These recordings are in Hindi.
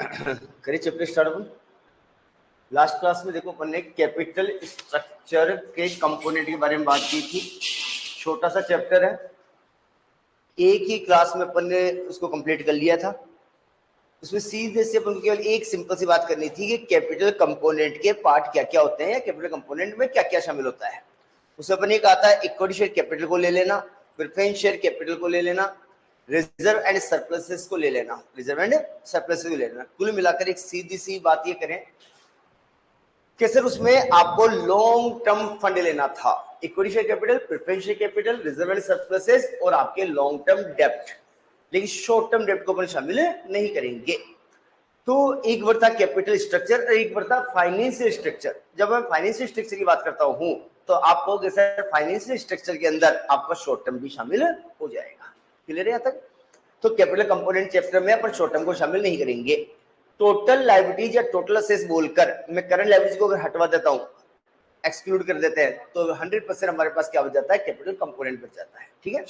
करिए चैप्टर स्टार्ट अपन। लास्ट क्लास में देखो अपन ने कैपिटल स्ट्रक्चर के कंपोनेंट के बारे में बात की थी। छोटा सा चैप्टर है, एक ही क्लास में अपन ने उसको कंप्लीट कर लिया था। उसमें सीधे से अपन को केवल एक सिंपल सी बात करनी थी कि कैपिटल कंपोनेंट के पार्ट क्या क्या होते हैं या कैपिटल कंपोनेंट में क्या क्या शामिल होता है। उसमें अपन ये कहा था इक्विटी शेयर कैपिटल को ले लेना, प्रेफरेंस शेयर कैपिटल को ले लेना, रिजर्व एंड सरप्लसेस को ले लेना, रिजर्व एंड सरप्लसेस को ले लेना। कुल मिलाकर एक सीधी सी बात ये करें कि सर उसमें आपको लॉन्ग टर्म फंड लेना था, equity share capital, preference share capital, reserve and surpluses और आपके लॉन्ग टर्म डेब्ट, लेकिन शॉर्ट टर्म डेब्ट को अपन शामिल नहीं करेंगे। तो एक बार था कैपिटल स्ट्रक्चर और एक बार था फाइनेंशियल स्ट्रक्चर। जब मैं फाइनेंशियल स्ट्रक्चर की बात करता हूं तो आप कहोगे सर फाइनेंशियल स्ट्रक्चर के अंदर आपका शॉर्ट टर्म भी शामिल हो जाएगा। क्लियर है यहाँ तक? तो कैपिटल कंपोनेंट चैप्टर में अपन शॉर्ट टर्म को शामिल नहीं करेंगे। टोटल लायबिलिटीज या टोटल असेट्स बोलकर मैं करंट लायबिलिटीज को अगर हटवा देता हूं, एक्सक्लूड कर देते हैं, तो 100% हमारे पास क्या हो जाता है, कैपिटल कंपोनेंट बच जाता है। ठीक है,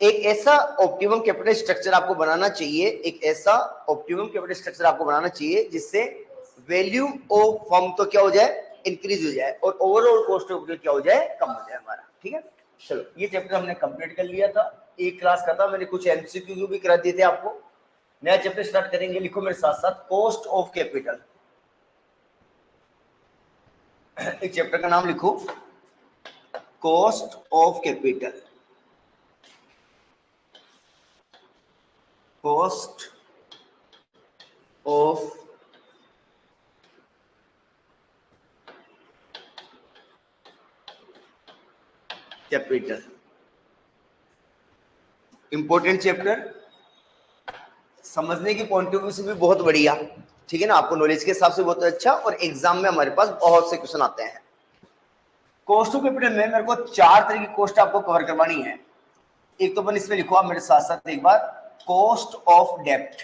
एक ऐसा ऑप्टिमम कैपिटल स्ट्रक्चर आपको बनाना चाहिए, एक ऐसा ऑप्टिमम कैपिटल स्ट्रक्चर आपको बनाना चाहिए जिससे वैल्यू ऑफ फर्म तो क्या हो जाए, इंक्रीज हो जाए और ओवरऑल कॉस्ट ऑफ क्या हो जाए, कम हो जाए हमारा। ठीक है, चलो ये चैप्टर हमने कंप्लीट कर लिया था, एक क्लास का था, मैंने कुछ एमसीक्यू भी करा दिए थे आपको। नया चैप्टर स्टार्ट करेंगे, लिखो मेरे साथ साथ कॉस्ट ऑफ कैपिटल। एक चैप्टर का नाम लिखो cost of capital. Cost of capital, important chapter, समझने की पॉइंट ऑफ व्यू से भी बहुत बढ़िया। ठीक है ना, आपको नॉलेज के हिसाब से बहुत अच्छा, और एग्जाम में हमारे पास बहुत से क्वेश्चन आते हैं। कॉस्ट ऑफ कैपिटल में मेरे को 4 तरह की कॉस्ट आपको कवर करवानी है। एक तो अपन इसमें लिखो आप मेरे साथ साथ एक बार, कॉस्ट ऑफ डेब्ट।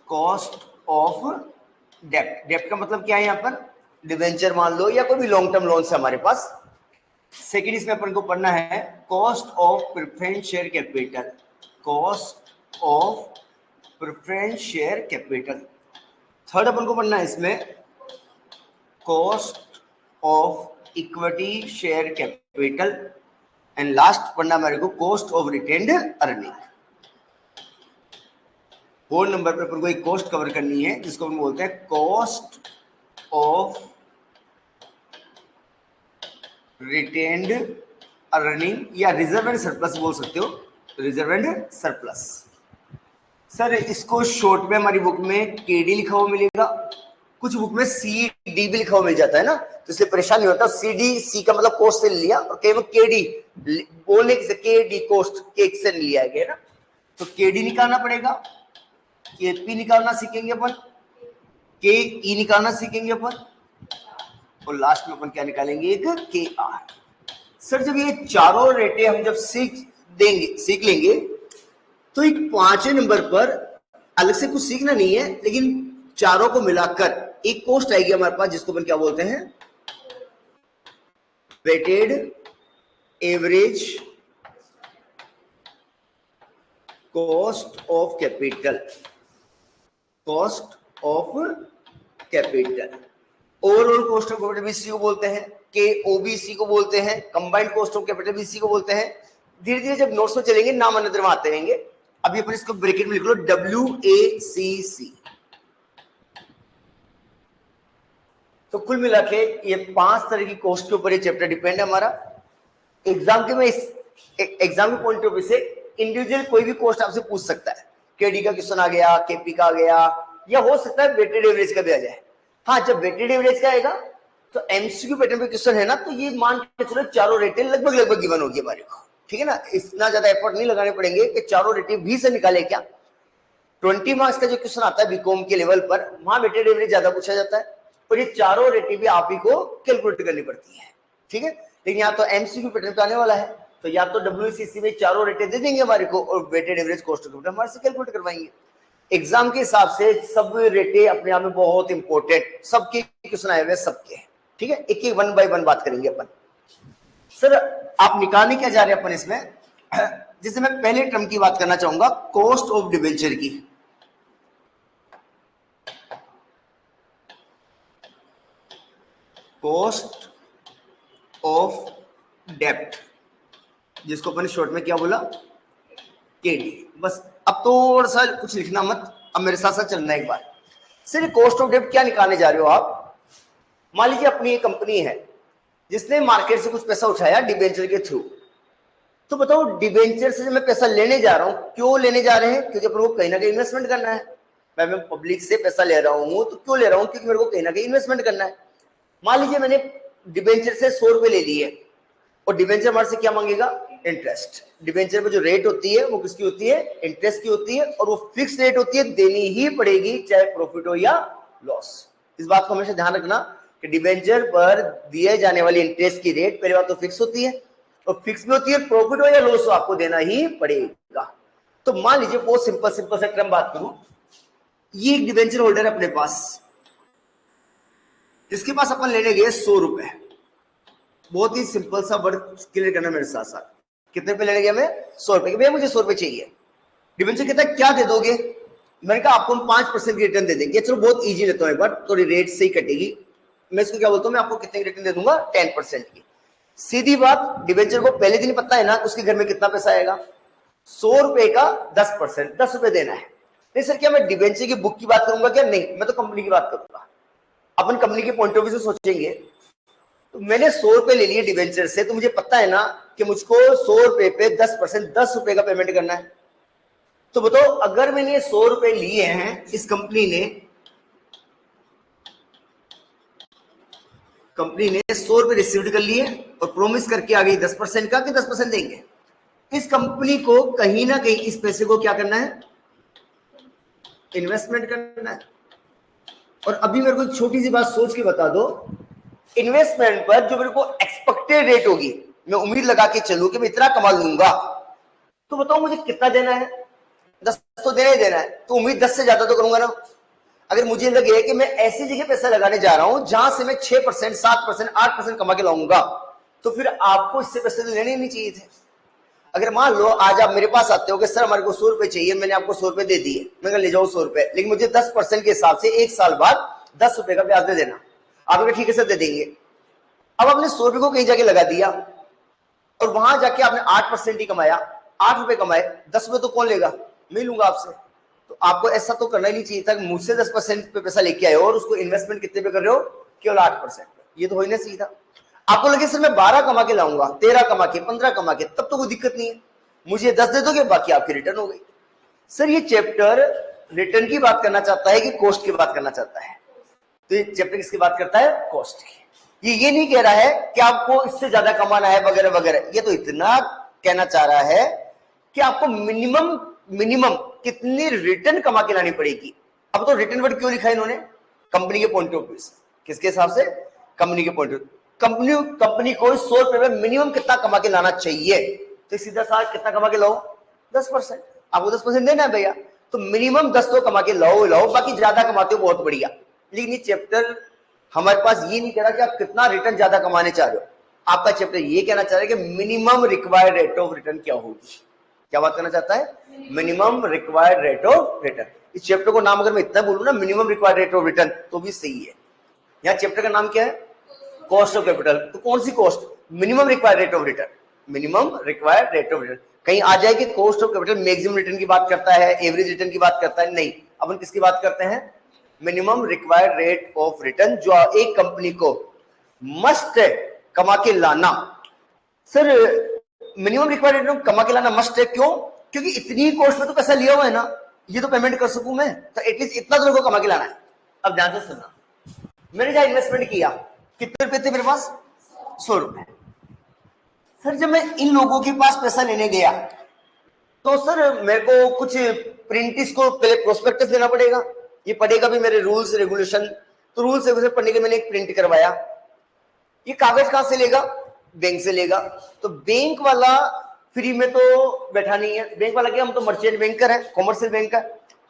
कॉस्ट ऑफ डेब्ट, डेब्ट का मतलब क्या है यहाँ पर, डिवेंचर मान लो या कोई भी लॉन्ग टर्म लोन से हमारे पास। सेकेंड इसमें अपन को पढ़ना है cost of preference share capital. Cost of preference share capital. Third अपन को पढ़ना है इसमें cost of equity share capital. And last पढ़ना मेरे को cost of retained earning. 4 number पर अपन को एक कॉस्ट कवर करनी है जिसको अपन बोलते हैं कॉस्ट ऑफ रिटेन्ड अर्निंग, या रिजर्व एंड सरप्लस बोल सकते हो, रिजर्व एंड सरप्लस। सर इसको शॉर्ट में हमारी बुक में केडी लिखा हुआ मिलेगा, कुछ बुक में सीडी भी लिखा हुआ मिल जाता है ना, तो इसलिए परेशान नहीं होता। सीडी, सी का मतलब कॉस्ट से लिया, और कई बार केडी बोलने से केडी कॉस्ट केक से लिया गया ना, तो केडी निकालना पड़ेगा, केपी निकालना सीखेंगे अपन, के ई निकालना सीखेंगे अपन, और लास्ट में अपन क्या निकालेंगे, एक के आर। सर जब ये चारों रेटे हम जब सीख लेंगे तो एक 5वें नंबर पर अलग से कुछ सीखना नहीं है, लेकिन चारों को मिलाकर एक कॉस्ट आएगी हमारे पास जिसको अपन क्या बोलते हैं, weighted average cost of capital. Cost of capital, overall cost of capital भी इसी को बोलते हैं, केओबीसी को बोलते हैं, कंबाइंड कॉस्ट ऑफ कैपिटल भी इसी को बोलते हैं। धीरे धीरे जब नोट्स में चलेंगे नाम अन्य में आते रहेंगे। अभी अपन इसको ब्रैकेट में लिख लो WACC। तो कुल मिला के ये 5 तरह की कॉस्ट के ऊपर ये चैप्टर डिपेंड है हमारा। एग्जाम के में एग्जाम के पॉइंट ऑफ व्यू से इंडिविजुअल कोई भी कॉस्ट आपसे पूछ सकता है, केडी का क्वेश्चन आ गया, केपी का आ गया, या हो सकता है वेटेड एवरेज का भी आ जाए। हाँ, जब वेटेड एवरेज का आएगा तो एमसीक्यू पैटर्न पे क्वेश्चन है ना, तो ये मान के चलो चारों रेटें लगभग गिवन होगी हमारे को। ठीक है ना, इतना ज्यादा एफर्ट नहीं लगाने पड़ेंगे कि चारों रेटें भी से निकाले। क्या 20 मार्क्स का जो क्वेश्चन आता है बीकॉम के लेवल पर, वहां वेटेड एवरेज ज्यादा पूछा जाता है, और ये चारों रेटें भी आप ही को कैलकुलेट करनी पड़ती है। ठीक है, लेकिन यहाँ तो एमसीक्यू पैटर्न पे आने वाला है, तो या तो WACC में चारों रेटें दे देंगे हमारे को, और weighted average cost of capital हमारे से कैलकुलेट करवाएंगे। एग्जाम के हिसाब से सब रेटें अपने आप में बहुत इंपॉर्टेंट, सबके क्वेश्चन आए हुए सबके। ठीक है, एक एक 1 बाय 1 बात करेंगे अपन। सर आप निकालने क्या जा रहे हैं अपन इसमें जैसे मैं पहले टर्म की बात करना चाहूंगा, कॉस्ट ऑफ डिबेंचर की। कॉस्ट ऑफ डेप्ट, जिसको अपन शॉर्ट में क्या बोला, केडी। बस अब थोड़ा सा कुछ लिखना मत, अब मेरे साथ साथ चलना एक बार। सिर्फ कॉस्ट ऑफ डेप्ट क्या निकालने जा रहे हो आप? मान लीजिए अपनी एक कंपनी है जिसने मार्केट से कुछ पैसा उठाया डिबेंचर के थ्रू, तो बताओ डिबेंचर से मैं पैसा लेने जा रहा हूं, क्यों लेने जा रहे हैं? क्योंकि अपन को कहीं ना कहीं इन्वेस्टमेंट करना है। मैं पब्लिक से पैसा ले रहा हूं तो क्यों ले रहा हूं? क्योंकि मेरे को कहीं ना कहीं इन्वेस्टमेंट करना है। मान लीजिए मैंने डिबेंचर से 100 रुपए ले लिए और डिबेंचर हमारे से क्या मांगेगा? इंटरेस्ट। डिबेंचर पे जो रेट होती है वो किसकी होती है? इंटरेस्ट की होती है, और वो फिक्स रेट होती है, देनी ही पड़ेगी चाहे प्रॉफिट हो या लॉस। इस बात को हमेशा ध्यान रखना कि डिबेंचर पर दिए जाने वाली इंटरेस्ट की रेट पहली बात तो फिक्स होती है, और फिक्स भी होती है, प्रॉफिट हो या लॉस हो आपको देना ही पड़ेगा। तो मान लीजिए बहुत सिंपल से टर्म बात करूं, ये एक डिबेंचर होल्डर है अपने पास, जिसके पास अपन लेने गए 100 रुपए। बहुत ही सिंपल सा वर्ड क्लियर करना मेरे साथ साथ। कितने पे लेने गया मैं? 100 रुपए के। भैया मुझे 100 रुपए चाहिए। डिबेंचर कहता है क्या दे दोगे? मैंने कहा आपको हम 5% की रिटर्न दे देंगे। चलो बहुत इजी लेता हूं एक बार, थोड़ी रेट से ही कटेगी। मैं इसको क्या बोलता हूं, मैं आपको कितने की रिटर्न दे दूंगा? 10% की। सीधी बात, डिबेंचर को पहले दिन पता है ना उसके घर में कितना पैसा आएगा? 100 रुपए का 10%, 10 रुपए देना है। नहीं सर क्या मैं डिबेंचर की बुक की बात करूंगा क्या? नहीं, मैं तो कंपनी की बात करूंगा। अपन कंपनी के पॉइंट ऑफ व्यू से सोचेंगे, तो मैंने 100 रुपए ले लिए डिबेंचर से, तो मुझे पता है ना कि मुझको 100 रुपए पे 10%, 10 रुपए का पेमेंट करना है। तो बताओ अगर मैंने 100 रुपए लिए हैं, इस कंपनी ने 100 रुपए रिसीव कर लिए और प्रॉमिस करके आ गई 10% का कि 10% देंगे। इस कंपनी को कहीं ना कहीं इस पैसे को क्या करना है? इन्वेस्टमेंट करना है। और अभी मेरे को एक छोटी सी बात सोच के बता दो, इन्वेस्टमेंट पर जो मेरे को एक्सपेक्टेड रेट होगी, मैं उम्मीद लगा के चलूं कि मैं इतना कमा लूंगा, तो बताओ मुझे कितना देना है? 10 तो देना ही देना है, तो उम्मीद 10 से ज्यादा तो करूंगा ना। अगर मुझे लगे कि मैं ऐसी जगह पैसा लगाने जा रहा हूं जहां से मैं 6%, 7%, 8% कमा के लाऊंगा, तो फिर आपको इससे पैसे तो लेने ही नहीं चाहिए थे। अगर मान लो आज आप मेरे पास आते हो कि सर हमारे को 100 रुपए चाहिए, मैंने आपको 100 रुपए दे दिए, मैं ले जाऊं 100 रुपए, लेकिन मुझे 10% के हिसाब से 1 साल बाद 10 रुपए का ब्याज दे देना। आपने ठीक है सर दे देंगे। अब आपने 100 रुपए को कहीं जाके लगा दिया और वहां जाके आपने 8% ही कमाया, 8 रुपए कमाए, 10 रुपए तो कौन लेगा? मैं लूंगा आपसे। तो आपको ऐसा तो करना ही नहीं चाहिए था कि मुझसे 10% पे पैसा लेके आए और उसको इन्वेस्टमेंट कितने पे कर रहे हो? केवल 8%। ये तो हो ही नहीं चाहिए था। आपको लगे सर मैं 12 कमा के लाऊंगा, 13 कमा के, 15 कमा के, तब तो कोई दिक्कत नहीं है, मुझे 10 दे दोगे, बाकी आपकी रिटर्न हो गई। सर ये चैप्टर रिटर्न की बात करना चाहता है कि कॉस्ट की बात करना चाहता है? तो ये चैप्टर किसकी बात करता है? कॉस्ट की। ये नहीं कह रहा है कि आपको इससे ज्यादा कमाना है वगैरह वगैरह, ये तो इतना कहना चाह रहा है कि आपको मिनिमम कितनी रिटर्न कमा के लानी पड़ेगी। अब तो रिटर्न वर्ड क्यों लिखा है इन्होंने? कंपनी के पॉइंट ऑफ व्यू से। किसके हिसाब से? कंपनी के पॉइंट ऑफ व्यू। कंपनी को 100 रुपए में मिनिमम कितना कमा के लाना चाहिए? तो सीधा सा कितना कमा के लाओ? 10%। आपको 10% देना है भैया, तो मिनिमम 10 तो कमा के लाओ, बाकी ज्यादा कमाते हो बहुत बढ़िया। लेकिन ये चैप्टर हमारे पास ये नहीं कह रहा कि आप कितना रिटर्न ज्यादा कमाने चाह रहे हो। आपका चैप्टर ये कहना चाह रहा है कि minimum required rate of return क्या होगी। क्या बात करना चाहता है? Minimum required rate of return. इस चैप्टर को नाम अगर मैं इतना बोलूं ना, minimum required rate of return, तो भी सही है। यहाँ चैप्टर का नाम क्या है? Cost of capital. तो कौन सी cost? Minimum required rate of return. Minimum required rate of return. कहीं आ जाए कि cost of capital maximum return की बात करता है, एवरेज रिटर्न की बात करता है? नहीं, अपन किसकी बात करते हैं? Minimum required rate of return, जो एक कंपनी को मस्ट है कमा के लाना। सर मिनिमम रिक्वायर्ड रेट कमा के लाना मस्ट है, क्यों? क्योंकि इतनी कॉस्ट में तो पैसा लिया हुआ है ना, ये तो पेमेंट कर सकूं मैं, तो एटलीस्ट इतना तो मेरे को कमा के लाना है। अब ध्यान से सुनना, मैंने जहां इन्वेस्टमेंट किया, कितने रुपए थे मेरे पास? 100 रुपए। सर जब मैं इन लोगों के पास पैसा लेने गया, तो सर मेरे को कुछ प्रिंटिस को पहले प्रोस्पेक्टस देना पड़ेगा, ये पढ़ेगा भी मेरे रूल्स रेगुलेशन। तो रूल्स रेगुलेशन पढ़ने के मैंने एक प्रिंट करवाया। ये कागज कहां से लेगा? बैंक से लेगा। तो बैंक वाला फ्री में तो बैठा नहीं है। बैंक वाला क्या, हम तो मर्चेंट बैंकर है, कॉमर्शियल बैंक का,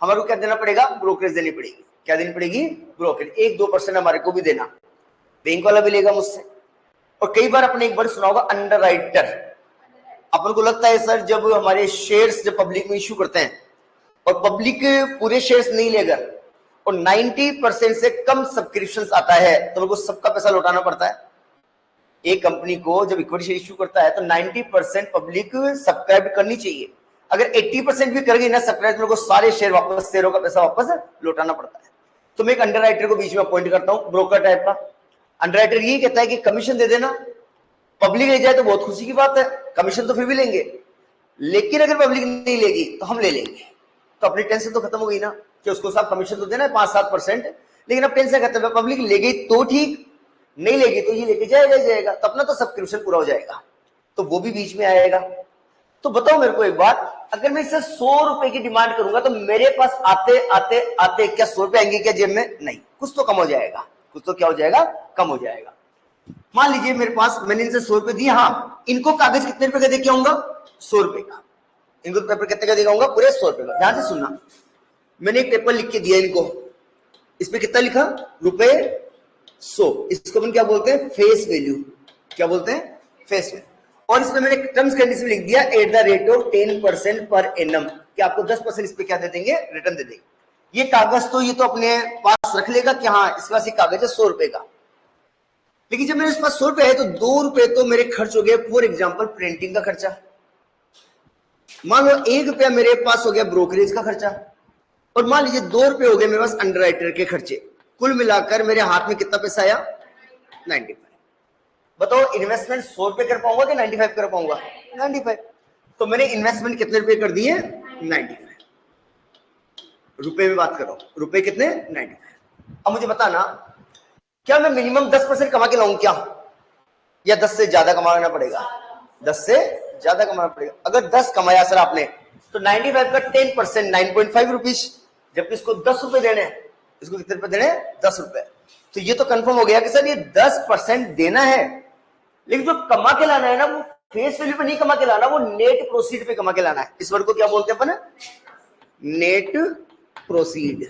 हमारे को क्या देना पड़ेगा? ब्रोकरेज देनी पड़ेगी। क्या देनी पड़ेगी? ब्रोकरेज। 1-2% हमारे को भी देना, बैंक वाला भी लेगा मुझसे। और कई बार आपने एक वर्ड सुना होगा, अंडरराइटर। अपन को लगता है सर जब हमारे शेयर्स जब पब्लिक में इश्यू करते हैं और पब्लिक पूरे शेयर्स नहीं लेगा और 90% से कम सब्सक्रिप्शंस आता है तो उनको सबका पैसा लौटाना पड़ता है। एक कंपनी को जब इक्विटी शेयर इश्यू करता है तो 90% पब्लिक सब्सक्राइब करनी चाहिए। अगर 80% भी कर गई ना सब्सक्राइब, तो सारे शेयर वापस, शेयरों का पैसा वापस लौटाना पड़ता है। तो मैं एक अंडरराइटर को बीच में अपॉइंट करता हूं, ब्रोकर टाइप का। अंडरराइटर ये कहता है कि कमीशन दे देना, पब्लिक ले जाए तो बहुत खुशी की बात है, कमीशन तो फिर भी लेंगे, लेकिन अगर पब्लिक नहीं लेगी तो हम ले लेंगे। तो अपनी टेंशन तो खत्म हो गई ना कि उसको साहब कमीशन तो देना है 5-7%, लेकिन अब टेंशन खत्म है, पब्लिक ले गई तो ठीक, नहीं लेगी तो ये लेके जाएगा तो अपना तो सब्सक्रिप्शन पूरा हो जाएगा, तो वो भी बीच में आएगा। तो बताओ मेरे को एक बात, अगर मैं इससे 100 रुपए की डिमांड करूंगा तो मेरे पास आते आते आते क्या 100 रुपए आएंगे क्या जेब में? नहीं, कुछ तो कम हो जाएगा, कुछ तो क्या हो जाएगा, कम हो जाएगा। मान लीजिए मेरे पास, मैंने इनसे 100 रुपए दिए, हाँ इनको कागज कितने रुपए का दे के आऊंगा? 100 रुपए का। इनको पेपर कितने का देगा आऊंगा? पूरे 100 रुपए का। ध्यान से सुनना, मैंने एक पेपर लिख के दिया इनको, इस पे कितना लिखा? रुपए 100। इसको अपन क्या बोलते हैं? Face value. क्या बोलते हैं? Face value. और इसमें मैंने टर्म्स कंडीशन लिख दिया @10% पर एनम, कि आपको 10% इस पे क्या दे देंगे? रिटर्न दे देंगे। ये कागज तो ये तो अपने पास रख लेगा कि हाँ इसके पास ये कागज है 100 रुपए का, लेकिन जब मेरे पास 100 रुपए है तो 2 रुपए तो मेरे खर्च हो गए, फॉर एग्जाम्पल प्रिंटिंग का खर्चा। मान लो 1 रुपया मेरे पास हो गया ब्रोकरेज का खर्चा, और मान लीजिए 2 रुपए हो गए मेरे पास अंडरराइटर के खर्चे। कुल मिलाकर मेरे हाथ में कितना पैसा आया? 95। बताओ इन्वेस्टमेंट 100 रुपए कर पाऊंगा कि 95 कर पाऊंगा? 95। तो मैंने इन्वेस्टमेंट कितने रुपए कर दिए? 95 रुपए में बात कर रहा हूं, रुपए कितने? 95। अब मुझे बताना, क्या मैं मिनिमम 10% कमा के लाऊं क्या, या 10 से ज्यादा कमाना पड़ेगा? 10 से ज्यादा कमाना पड़ेगा। अगर 10 कमाया सर आपने तो 95 का 10% 9.5 रुपीज, जबकि इसको 10 रुपए देने हैं, इसको कितने रुपए देने? 10 रुपए। तो ये तो कंफर्म हो गया कि सर ये 10% देना है, लेकिन जो कमा के लाना है ना वो फेस वैल्यू पे नहीं कमा के लाना, वो नेट प्रोसीड पे कमा के लाना है। इस वर्ड को क्या बोलते हैं अपन? Net proceed.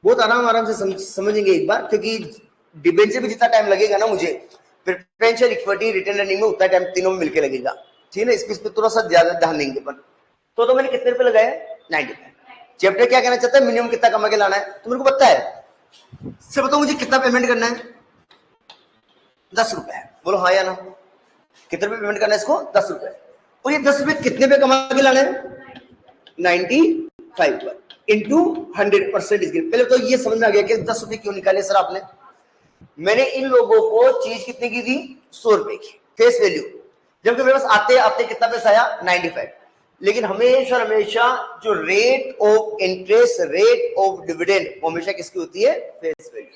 बहुत आराम से समझेंगे एक बार, क्योंकि डिबेंचर में जितना टाइम लगेगा ना मुझे, प्रेफरेंशियल इक्विटी रिटर्न अर्निंग में उतना टाइम तीनों में मिलकर लगेगा, ठीक है ना। इस पे थोड़ा सा ज्यादा ध्यान देंगे अपन। तो मैंने कितने रुपए लगाए? 95। चैप्टर क्या कहना चाहता है? मिनिमम कितना कमा के लाना है, तो मेरे को पता है। सिर्फ बताओ मुझे कितना पेमेंट करना है? 10 रुपए। बोलो हाँ या ना, कितने रुपए पेमेंट करना है इसको? 10 रुपए। और ये 10 रुपए कितने पे कमा के लाना है? 95 पर इंटू 100%। पहले तो ये समझ में आ गया कि 10 रुपए क्यों निकाले सर आपने। मैंने इन लोगों को चीज कितने की दी? 100 रुपए की फेस वैल्यू, जबकि मेरे पास आते आते कितना पैसा आया? 95। लेकिन हमेशा जो rate of interest, rate of dividend, वो हमेशा किसकी होती है? Face value.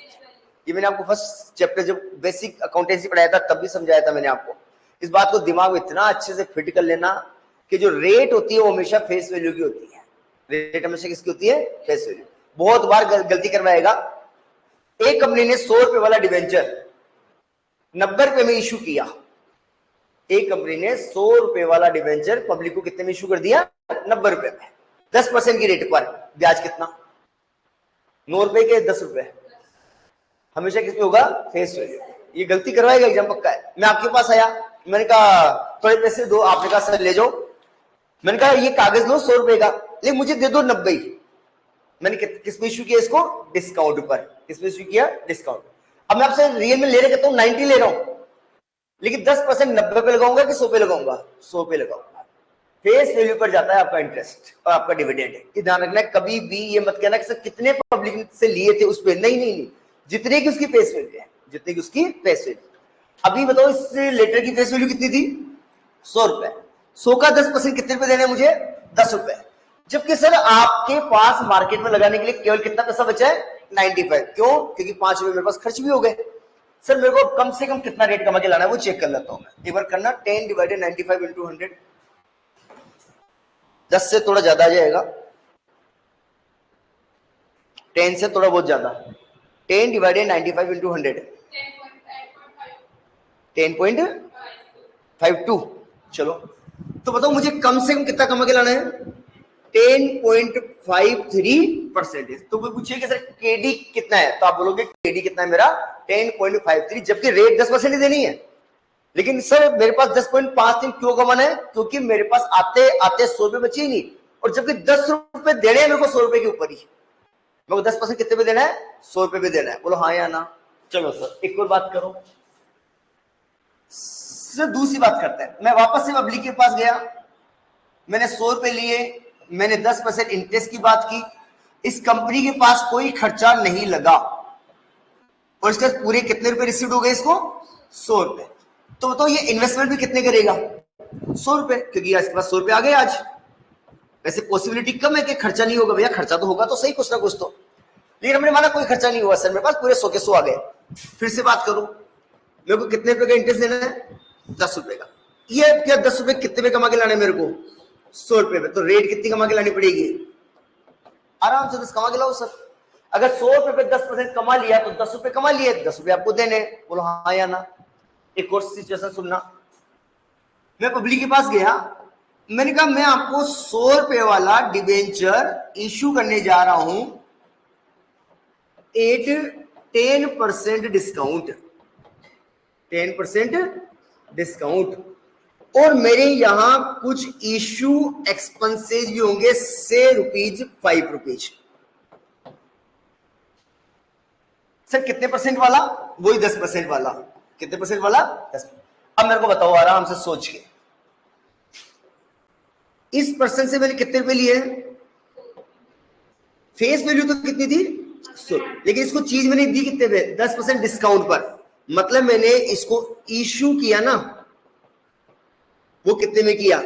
ये मैंने आपको फर्स्ट चैप्टर जब बेसिक अकाउंटेंसी पढ़ाया था तब भी समझाया था मैंने आपको। इस बात को दिमाग में इतना अच्छे से फिट कर लेना कि जो रेट होती है वो हमेशा फेस वैल्यू की होती है। रेट हमेशा किसकी होती है? Face value. बहुत बार गलती करवाएगा। एक कंपनी ने 100 रुपए वाला डिवेंचर 90 रुपए में इशू किया। एक कंपनी ने 100 रुपए वाला डिवेंचर पब्लिक को कितने में इशू कर दिया? 90 रुपए में। 10% की रेट पर ब्याज कितना? 9 रुपए के 10 रुपए। हमेशा किसमें होगा? Face value. ये गलती करवाएगा एग्जाम पक्का है। मैं आपके पास आया, मैंने कहा थोड़े पैसे दो, आपने कहा सर ले जाओ। मैंने कहा ये कागज लो 100 रुपए का, लेकिन मुझे दे दो 90। मैंने किस पे इशू किया इसको? डिस्काउंट पर। किस पे इशू किया? डिस्काउंट। अब मैं आपसे रियल में ले रहे कहता हूँ 90 ले रहा हूं, लेकिन 10% 90 पे लगाऊंगा कि 100 पे लगाऊंगा? 100 पे लगाऊंगा। फेस वैल्यू पर जाता है आपका इंटरेस्ट और आपका डिविडेंड। ये ध्यान रखना है, कभी भी ये मत कहना कि सर कितने पब्लिक से लिए थे उस पर। नहीं, जितने की उसकी फेस वैल्यू है, जितने की उसकी फेस वैल्यू। अभी बताओ इस लेटर की फेस वैल्यू कितनी थी? 100 रुपए। 100 का 10% कितने रुपए देने मुझे? 10 रुपए। जबकि सर आपके पास मार्केट में लगाने के लिए केवल कितना पैसा बचा है? 95। क्यों? क्योंकि 5 रुपए मेरे पास खर्च भी हो गए। सर मेरे को कम से कम कितना रेट कमा के लाना है वो चेक कर लेता हूं मैं। एक बार करना, 10 डिवाइडेड 95 इंटू 100। 10 से थोड़ा ज्यादा आ जाएगा, 10 से थोड़ा बहुत ज्यादा। 10 डिवाइडेड 95 इंटू 100 10.52। चलो तो बताओ मुझे कम से कम कितना कमा के लाना है? 10.53%। तो कोई पूछे कि सर केडी कितना है, तो आप बोलोगे केडी कितना है मेरा? 10.53, जबकि रेट 10% ही देनी है, लेकिन सर मेरे पास 10.53 क्यों कमाना है? क्योंकि मेरे पास आते आते 100 रुपए बचे ही नहीं, और जबकि 10 रुपए देने हैं मेरे को 100 रुपए के ऊपर ही। मेरे को 10% कितने पे देना है? 100 रुपए पे देना है। बोलो हाँ या ना? चलो सर एक और बात करो सर, दूसरी बात करते हैं। मैं वापस से पब्लिक के पास गया, मैंने 100 रुपए लिए, मैंने 10% इंटरेस्ट की बात की। इस कंपनी के पास कोई खर्चा नहीं लगा और इसके पूरे कितने रुपए रिसीव हो गए इसको? 100 रुपए। तो बताओ ये इन्वेस्टमेंट भी कितने करेगा? 100 रुपए, क्योंकि इसके पास 100 रुपए आ गए आज। वैसे पॉसिबिलिटी कम है कि खर्चा नहीं होगा, भैया खर्चा तो होगा तो सही कुछ ना कुछ तो, लेकिन हमने माना कोई खर्चा नहीं हुआ सर, मेरे पास पूरे 100 के 100 आ गए। फिर से बात करूं, मेरे को कितने रुपए का इंटरेस्ट देना है? 10 रुपए का। ये क्या 10 रुपए कितने पे कमा के लाने मेरे को? 100 रुपए पे। तो रेट कितनी कमा के लानी पड़ेगी? आराम से 10 कमा के लाओ सर। अगर 100 रुपए पे 10% कमा लिया तो 10 रुपए कमा लिए, 10 रुपए आपको देने। बोलो हाँ या ना? एक और सिचुएशन सुनना। मैं पब्लिक के पास गया, मैंने कहा मैं आपको 100 रुपए वाला डिबेंचर इश्यू करने जा रहा हूं 10% डिस्काउंट, 10% डिस्काउंट, और मेरे यहां कुछ इश्यू एक्सपेंसेस भी होंगे से ₹5। सर कितने परसेंट वाला? वही 10% वाला। कितने परसेंट वाला? 10। अब मेरे को बताओ आराम से सोच के, इस पर्सन से मैंने कितने रुपए लिए? फेस वैल्यू तो कितनी थी? 100, लेकिन इसको चीज मैंने दी कितने पे? 10% डिस्काउंट पर। मतलब मैंने इसको इश्यू किया ना, वो कितने में किया?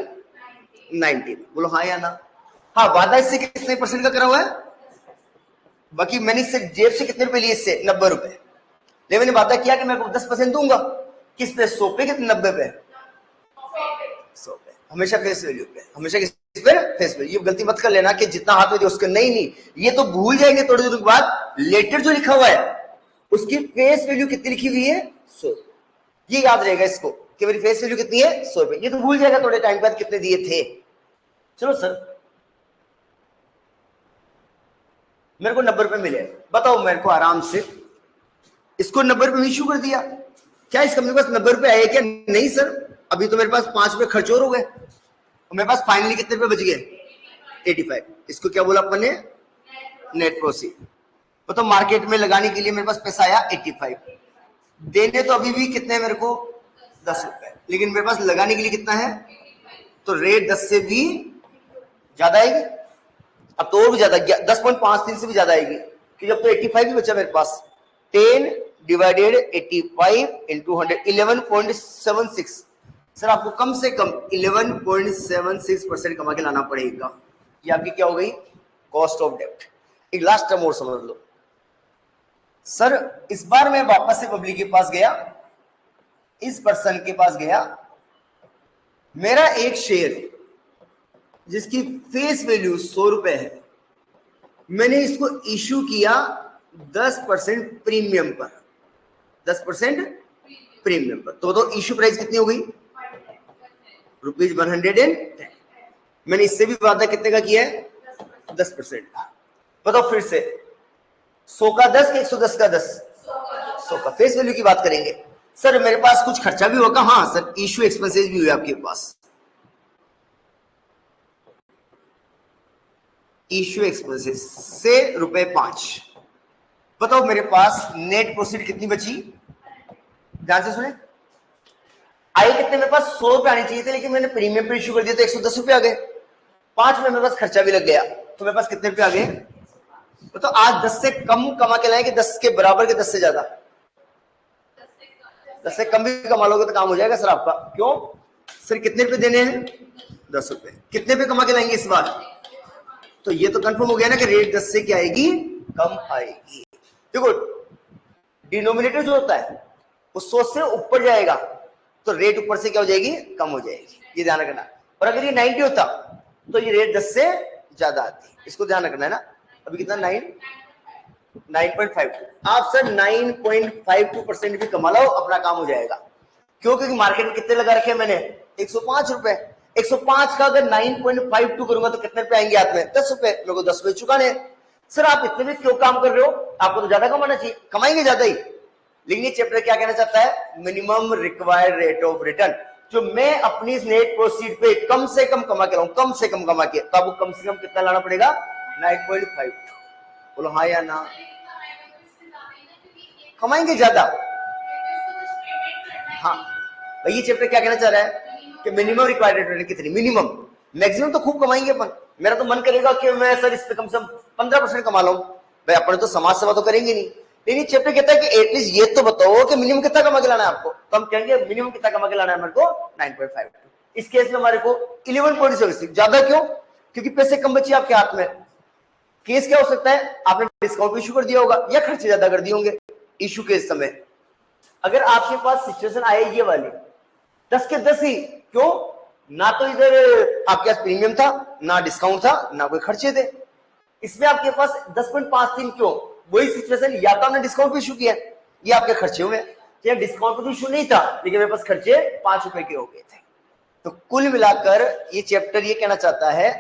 90। बोलो हाँ या ना? हाँ, वादा इससे कितने परसेंट का करा हुआ है? बाकी मैंने इससे जेब से कितने रुपए लिए? इससे 90 रुपए। लेकिन मैंने वादा किया कि मैं 10% दूंगा। किस पे? 100 पे कि 90 पे? 100 पे। हमेशा फेस वैल्यू पे, हमेशा किस पे? Face value. ये गलती मत कर लेना कि जितना हाथ में दे उसके, नहीं, ये तो भूल जाएंगे थोड़ी देर के बाद। लेटर जो लिखा हुआ है उसकी फेस वैल्यू कितनी लिखी हुई है? 100। ये याद रहेगा इसको कि मेरी फेस वैल्यू कितनी है? 100 रुपए। ये तो भूल जाएगा थोड़े टाइम बाद कितने दिए थे। चलो सर मेरे को 90 रुपए मिले, बताओ मेरे को आराम से, इसको 90 रुपए में इश्यू कर दिया। क्या इस कंपनी के पास 90 रुपए आए क्या? नहीं सर, अभी तो मेरे पास 5 रुपए खर्च और हो गए, मेरे पास फाइनली कितने रुपए बच गए? 85। इसको क्या बोला अपन ने? Net proceed. तो मार्केट में लगाने के लिए मेरे पास पैसा आया 85, देने तो अभी भी कितने मेरे को? 10 रुपए, लेकिन मेरे पास लगाने के लिए कितना है? तो रेट 10 से भी ज्यादा आएगी। अब तो और भी ज्यादा, 10.53 से भी ज्यादा आएगी, कि जब तो 85 ही बचा मेरे पास। 10 डिवाइडेड 85 इंटू 100, 11.76। सर आपको कम से कम 11.76% कमा के लाना पड़ेगा। ये आपकी क्या हो गई? कॉस्ट ऑफ डेब्ट। एक लास्ट टर्म और समझ लो सर। इस बार मैं वापस से पब्लिक के पास गया, इस पर्सन के पास गया, मेरा एक शेयर जिसकी फेस वैल्यू 100 रुपए है, मैंने इसको इश्यू किया 10% प्रीमियम पर, 10% प्रीमियम पर। तो इश्यू प्राइस कितनी हो गई? ₹110। मैंने इससे भी वादा कितने का किया है? 10%। बताओ फिर से, 100 का 10 कि 110 का 10? 100 का। फेस वैल्यू की बात करेंगे। सर मेरे पास कुछ खर्चा भी होगा? हाँ सर, इश्यू एक्सपेंसेस भी हुए आपके पास। इश्यू एक्सपेंसेस से ₹5। बताओ मेरे पास नेट प्रोसीड कितनी बची? ध्यान से सुने। आई कितने मेरे पास? 100 रुपए आनी चाहिए थे, लेकिन मैंने प्रीमियम पे इश्यू कर दिया तो 110 रुपए आ गए। 5 में मेरे पास खर्चा भी लग गया, तो मेरे पास कितने रुपए आ गए? तो आज 10 से कम कमा के लाएंगे, 10 के बराबर के 10 से ज्यादा? 10 से कम भी कमा लोगे तो काम हो जाएगा सर आपका। क्यों सर? कितने रुपए देने हैं? 10 रुपए। कितने पे कमा के लाएंगे इस बार? तो ये तो कंफर्म हो गया ना कि रेट 10 से क्या आएगी? कम आएगी। देखो डिनोमिनेटर जो होता है वो 100 से ऊपर जाएगा तो रेट ऊपर से क्या हो जाएगी? कम हो जाएगी। ये ध्यान रखना। और अगर ये 90 होता तो ये रेट 10 से ज्यादा आती। इसको ध्यान रखना है ना। अभी कितना? 9.52। आप सर 9.52% भी कमा लो, अपना काम हो जाएगा। क्यों? क्योंकि मार्केट में कितने लगा रखे हैं मैंने? 105 रुपए। 105 का अगर 9.52 करूंगा तो कितने रुपए आएंगे हाथ में? 10 रुपए। मेरे को 10 रुपए चुकाने। सर आप इतने भी क्यों काम कर रहे हो? आपको तो ज्यादा कमाना चाहिए। कमाएंगे ज्यादा ही, लेकिन ये चैप्टर क्या कहना चाहता है, minimum required rate of return, जो मैं अपनी नेट प्रोसीड पे कम से कम कमा के लाऊं, कम से कम कमा के, तो आपको कम से कम कितना लाना पड़ेगा, 9.5। बोलो हाँ या ना, कमाएंगे ज्यादा। हाँ भाई, ये चैप्टर क्या कहना चाह रहा है कि मिनिमम रिक्वायर्ड रेट रिटर्न कितनी, मिनिमम, मैक्सिमम तो खूब कमाएंगे अपन। मेरा तो मन करेगा कि मैं सर इस पे कम से कम 15% कमा लूं, भाई अपन तो समाज सेवा तो करेंगे नहीं। लेकिन चैप्टर कहता है कि एटलीस्ट ये तो बताओ कि मिनिमम कितना कमा के लाना है आपको, तो हम कहेंगे मिनिमम कितना कमा के लाना है मेरे को, 9.5। इस केस में हमारे को 11.76, ज्यादा क्यों, क्योंकि पैसे कम बचे आपके हाथ में। केस क्या हो सकता है, आपने डिस्काउंट इशू कर दिया होगा या खर्चे ज्यादा कर दिए होंगे इशू के समय। अगर आपके पास सिचुएशन आए ये वाली 10 के 10 ही, क्यों, ना तो इधर आपके पास प्रीमियम था, ना डिस्काउंट था, ना कोई खर्चे थे, इसमें आपके पास 10.53 क्यों, वही सिचुएशन, या तो आपने डिस्काउंट पे इशू किया या आपके खर्चे हुए, या डिस्काउंट पे तो इशू नहीं था लेकिन मेरे पास खर्चे 5 रुपए के हो गए थे। तो कुल मिलाकर ये चैप्टर ये कहना चाहता है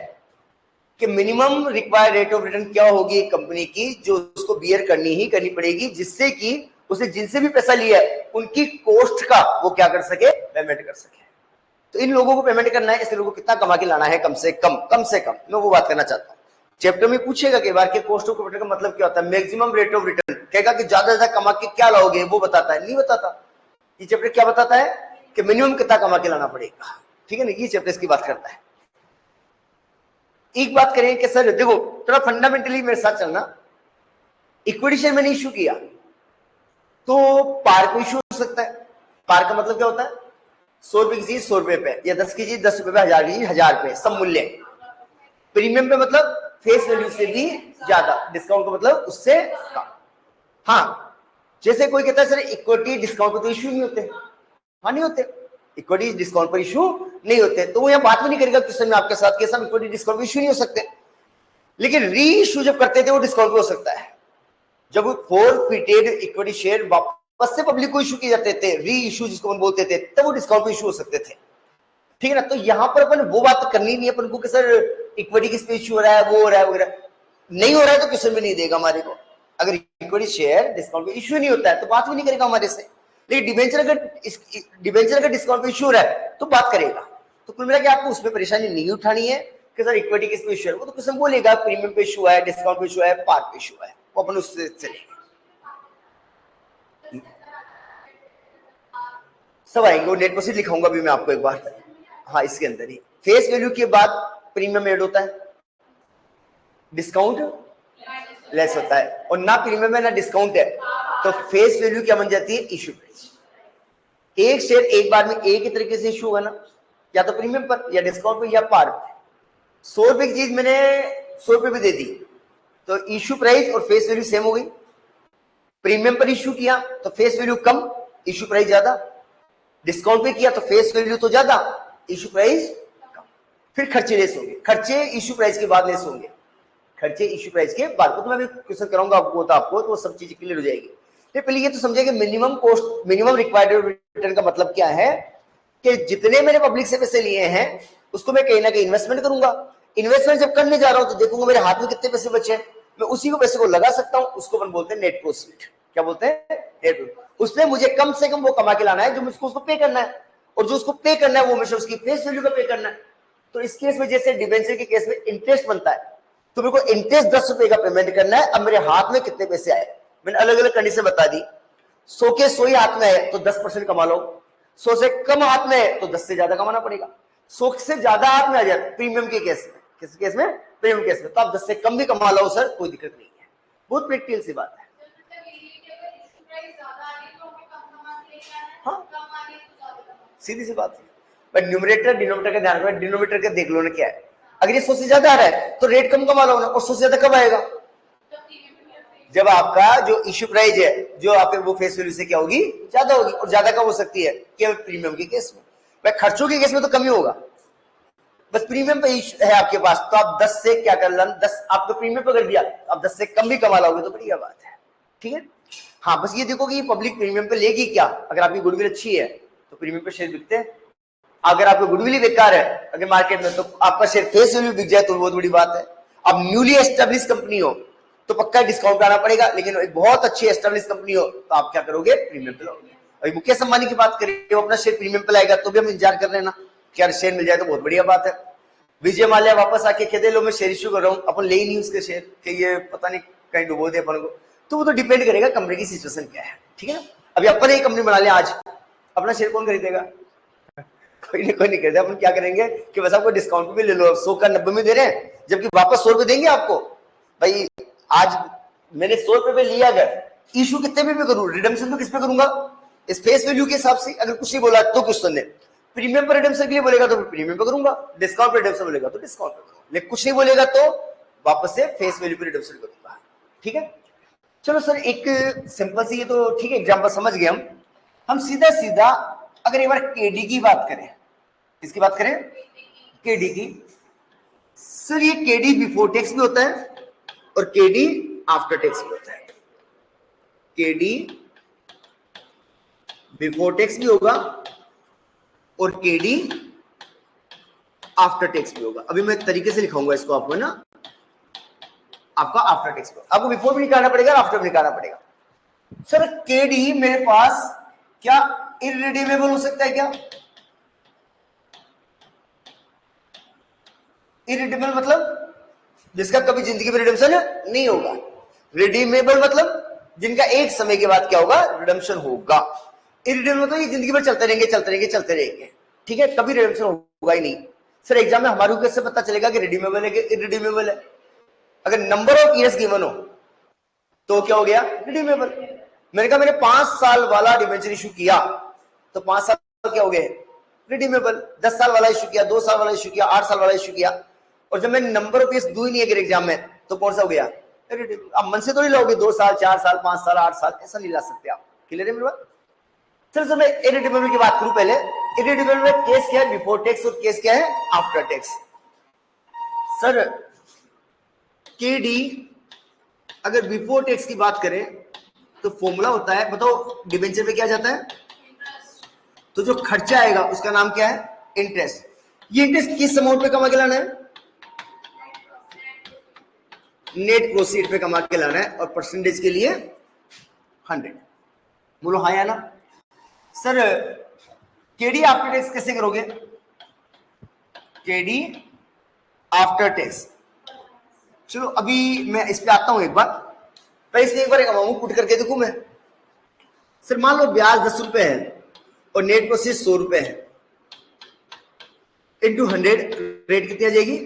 कि minimum required rate of return क्या होगी एक कंपनी की, जो उसको बियर करनी ही करनी पड़ेगी, जिससे कि उसे जिनसे भी पैसा लिया है उनकी कॉस्ट का वो क्या कर सके, पेमेंट कर सके। तो इन लोगों को पेमेंट करना है, इसलिए लोगों को कितना कमा के लाना है, कम से कम, कम से कम, मैं वो बात करना चाहता हूं। चैप्टर में पूछेगा कई बार कि कॉस्ट ऑफ कैपिटल का मतलब क्या होता है, मैक्सिमम रेट ऑफ रिटर्न, कहेगा कि ज्यादा ज्यादा कमा के क्या लाओगे, वो बताता है, नहीं बताता। ये चैप्टर क्या बताता है कि मिनिमम कितना कमा के लाना पड़ेगा, ठीक है ना, ये चैप्टर इसकी बात करता है। एक बात करें कि सर देखो थोड़ा फंडामेंटली मेरे साथ चलना, इक्विटी शेयर मैंने इशू किया तो पार को इशू हो सकता है। पार का मतलब क्या होता है, 100 रुपए की चीज 100 रुपए पे, या 10 की चीज 10 रुपए पे, 1000 की चीज 1000 पे, सब मूल्य। प्रीमियम पे मतलब फेस वैल्यू से भी ज्यादा, डिस्काउंट का मतलब उससे कम। हाँ, जैसे कोई कहता है सर इक्विटी डिस्काउंट पे तो इशू नहीं होते, हाँ नहीं होते, इक्विटी डिस्काउंट पर इशू नहीं होते, तो वो यहाँ बात भी नहीं करेगा क्वेश्चन में आपके साथ, कैसा इक्विटी डिस्काउंट पर इशू नहीं हो सकते। लेकिन री इशू जब करते थे वो डिस्काउंट पे हो सकता है, जब वो फोरफिटेड इक्विटी शेयर वापस से पब्लिक को इशू किए जाते थे, री इशू जिसको हम बोलते थे, तब वो डिस्काउंट पे इशू हो सकते थे, ठीक है ना। तो यहां पर अपन वो बात करनी नहीं है अपन को कि सर इक्विटी किस पे इशू हो रहा है, वो हो रहा है वगैरह, नहीं हो रहा है तो क्वेश्चन भी नहीं देगा हमारे को। अगर इक्विटी शेयर डिस्काउंट पे इशू नहीं होता है तो बात भी नहीं करेगा हमारे से। लेकिन डिबेंचर अगर डिस्काउंट पे इशू हो रहा है तो बात करेगा। तो कुल मिला के आपको उसमें परेशानी नहीं उठानी है कि सर इक्विटी किस पे इशू है, वो तो क्वेश्चन बोलेगा प्रीमियम पे इशू है, डिस्काउंट पे इशू है, पार्ट पे इशू है, वो अपन उससे चलेंगे, सब आएंगे। नेट प्रोसीड लिखाऊंगा भी मैं आपको एक बार, हाँ इसके अंदर ही फेस वैल्यू के बाद प्रीमियम ऐड होता है, डिस्काउंट लेस होता है, और ना प्रीमियम है ना डिस्काउंट है तो फेस वैल्यू क्या बन जाती है, इशू प्राइस। एक शेयर एक बार में एक ही तरीके से इशू होगा ना, या तो प्रीमियम पर या डिस्काउंट पर या पार पर। 100 रुपए की चीज मैंने 100 रुपए भी दे दी तो इशू प्राइस और फेस वैल्यू सेम हो गई। प्रीमियम पर इशू किया तो फेस वैल्यू कम, इशू प्राइस ज्यादा। डिस्काउंट पे किया तो फेस वैल्यू तो ज्यादा, इशू प्राइस कम। फिर खर्चे लेस होंगे, खर्चे इशू प्राइस के बाद लेस होंगे, खर्चे इशू प्राइस के बाद। तो मैं भी क्वेश्चन कराऊंगा आपको, तो आपको तो सब चीजें क्लियर हो जाएगी। पहले ये तो समझिए कि minimum cost, minimum required return का मतलब क्या है कि जितने मैंने पब्लिक से पैसे लिए हैं उसको मैं कहीं ना कहीं इन्वेस्टमेंट करूंगा। इन्वेस्टमेंट जब करने जा रहा हूं तो देखूंगा मेरे हाथ में कितने पैसे बचे हैं, मैं उसी को पैसे को लगा सकता हूं, उसको अपन बोलते हैं नेट प्रोसीड। क्या बोलते हैं, नेट प्रोसीड। उसमें मुझे कम से कम वो कमा के लाना है जो मुझको उसको पे करना है, और जो उसको पे करना है वो हमेशा उसकी फेस वैल्यू का पे करना है। तो इस केस में जैसे डिबेंचर के केस में इंटरेस्ट बनता है, तो मेरे को इंटरेस्ट 10 रुपए का पेमेंट करना है। अब मेरे हाथ में कितने पैसे आए, मैंने अलग अलग कंडीशन बता दी। 100 के 100 ही हाथ में है तो 10% कमा लो, 100 से कम हाथ में है तो 10 से ज्यादा कमाना पड़ेगा। 100 से ज्यादा हाथ में आ जाए प्रीमियम के केस में, किस केस में, प्रीमियम केस में, तो आप 10 से कम भी कमा लो सर, कोई दिक्कत नहीं है। बहुत प्रैक्टिकल सी बात है। हाँ सीधी सी बात है। बट न्यूमरेटर डिनोमिनेटर का ध्यान रखना, डिनोमिनेटर का देख लो ना क्या है। अगर ये 100 से ज्यादा आ रहा है तो रेट कम कमा लो ना, और 100 से ज्यादा कब आएगा, जब आपका जो इश्यू प्राइस है, जो आपके वो फेस वैल्यू से क्या होगी, ज्यादा होगी। और ज्यादा कब हो सकती है, केवल प्रीमियम के केस में। भाई खर्चों के केस में तो कम ही होगा, बस प्रीमियम पे है आपके पास तो आप 10 से क्या कर लेना, 10 आपको प्रीमियम पे कर दिया, आप 10 से कम भी कमा लोगे तो बढ़िया बात है, ठीक है। हाँ बस ये देखो कि ये पब्लिक प्रीमियम पे लेगी क्या। अगर आपकी गुडविल अच्छी है तो प्रीमियम पे शेयर बिकते हैं, अगर आपकी गुडविल ही बेकार है अगर मार्केट में, तो आपका शेयर फेस वैल्यू बिक जाए तो बहुत बड़ी बात है। अब न्यूली एस्टेब्लिश कंपनी हो तो पक्का डिस्काउंट आना पड़ेगा, लेकिन एक बहुत अच्छी एस्टेब्लिश कंपनी हो तो आप क्या करोगे, प्रीमियम पे लोगे। अभी मुकेश अंबानी की बात करें, वो अपना शेयर प्रीमियम पे लाएगा तो भी हम इंतजार कर रहे हैं ना, क्या शेयर मिल जाए तो बहुत बढ़िया बात है। विजय माल्या वापस आके कहते लो मैं शेयर इश्यू कर रहा हूँ, अपन ले ही नहीं उसके शेयर कि ये पता नहीं कहीं डुबो दे अपन को, तो वो तो डिपेंड करेगा कंपनी की सिचुएशन क्या है, ठीक है ना। अभी अपन एक कंपनी बना ले आज, अपना शेयर कौन खरीदेगा, कोई नहीं खरीदेगा। अपन क्या करेंगे कि बस आपको डिस्काउंट भी ले लो, 100 का 90 में दे रहे हैं, जबकि वापस 100 रुपए देंगे आपको। भाई आज मैंने 100 रुपए पे लिया, अगर इशू कितने पे करूं, रिडम्पशन तो किस पे करूंगा, इस फेस वैल्यू के हिसाब से। अगर कुछ नहीं बोला तो क्वेश्चन ने प्रीमियम पर रिडम्पशन के लिए बोलेगा तो प्रीमियम पे करूंगा, डिस्काउंट पर रिडम्पशन बोलेगा तो डिस्काउंट पे करूंगा, लेकिन कुछ नहीं बोलेगा तो वापस से फेस वैल्यू पर रिडम्पशन करूंगा, ठीक है। चलो सर एक सिंपल सी, ये तो ठीक है एग्जांपल समझ गए हम सीधा सीधा अगर एक बार केडी की बात करें, किसकी बात करें, केडी की। सर ये केडी बिफोर टैक्स भी होता है और केडी आफ्टर टैक्स भी होता है, केडी बिफोर टैक्स भी होगा और केडी आफ्टर टैक्स भी होगा। अभी मैं तरीके से लिखाऊंगा इसको आपको ना, आपका आफ्टर टैक्स, आपको बिफोर भी निकालना पड़ेगा, आफ्टर भी निकालना पड़ेगा। सर केडी मेरे पास क्या इररिडीमेबल हो सकता है क्या, इररिडीमेबल मतलब जिसका कभी जिंदगी में रिडेम्पशन नहीं होगा, रिडीमेबल मतलब जिनका एक समय के बाद क्या होगा, रिडेम्पशन होगा। इररिडीमेबल मतलब ये जिंदगी भर चलते रहेंगे, ठीक है, कभी रिडेम्पशन होगा ही नहीं। सर एग्जाम में हमारे को कैसे पता चलेगा कि रिडीमेबल है कि इररिडीमेबल है, अगर नंबर ऑफ ईयर्स गिवन हो तो क्या हो गया, रिडीमेबल। मैंने कहा मैंने 5 साल वाला डिबेंचर इशू किया तो 5 साल क्या हो गए, रिडीमेबल। 10 साल वाला इशू किया, 2 साल वाला इशू किया, 8 साल वाला इशू किया, और जब मैंने नंबर ऑफ ईयर्स दू ही नहीं है एग्जाम में तो कौन सा हो गया, आप मन से तो नहीं लोगे 2 साल 4 साल 5 साल 8 साल, ऐसा नहीं ला सकते आप, क्लियर है मेरी बात। सर मैं इररिडीमेबल की बात करूं पहले, इररिडीमेबल में केस क्या है, बिफोर टैक्स, और केस क्या है, आफ्टर टैक्स। सर केडी अगर बिफोर टैक्स की बात करें तो फॉर्मूला होता है, बताओ डिबेंचर पे क्या जाता है, तो जो खर्चा आएगा उसका नाम क्या है, इंटरेस्ट। ये इंटरेस्ट किस अमाउंट पे कमा के लाना है, नेट प्रोसीड पे कमा के लाना है, और परसेंटेज के लिए 100। बोलो हाँ या ना। सर केडी आफ्टर टैक्स कैसे करोगे, केडी आफ्टर टैक्स, चलो अभी मैं इस पे आता हूं एक बार, मैं इसमें एक बार एक अमाउंट पुट करके देखूं मैं। सर मान लो ब्याज 10 रुपए है और नेट प्रोसीड 100 रुपए है, इंटू 100, रेट कितनी आ जाएगी,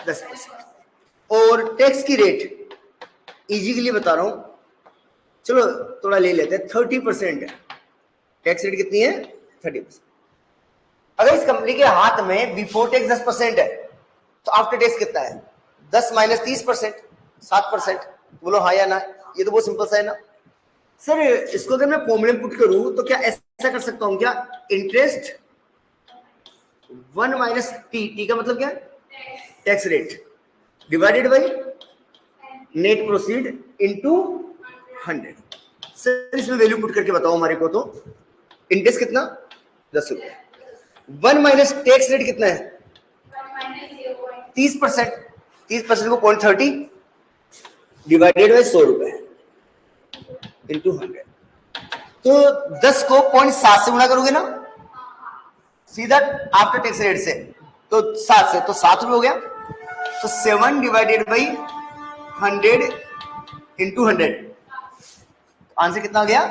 10%। और टैक्स की रेट इजी के लिए बता रहा हूं, चलो थोड़ा ले लेते हैं, 30% है टैक्स रेट, कितनी है, 30%। अगर इस कंपनी के हाथ में बिफोर टैक्स 10% है तो आफ्टर टैक्स कितना है, 10 माइनस 30%, 7%। बोलो हाँ या ना, ये तो बहुत सिंपल सा है ना। सर इसको अगर मैं फॉर्मूले में पुट करूं तो क्या ऐसा कर सकता हूं क्या, इंटरेस्ट 1 माइनस टी का मतलब क्या, tax rate, divided by net proceed into 100। Sir इसमें वैल्यू पुट करके बताओ हमारे को, तो इंटरेस्ट कितना, 10 रुपए, 1 माइनस टैक्स रेट कितना है, 30%, 30% को 0.30 डिवाइडेड बाई 100 रुपए इंटू 100, तो 10 को 0.7 से गुणा करोगे ना सीधा आफ्टर टैक्स रेट से, तो 7 से, तो 7 रुपए हो गया, तो 7 डिवाइडेड बाई 100 इंटू 100, आंसर कितना आ गया,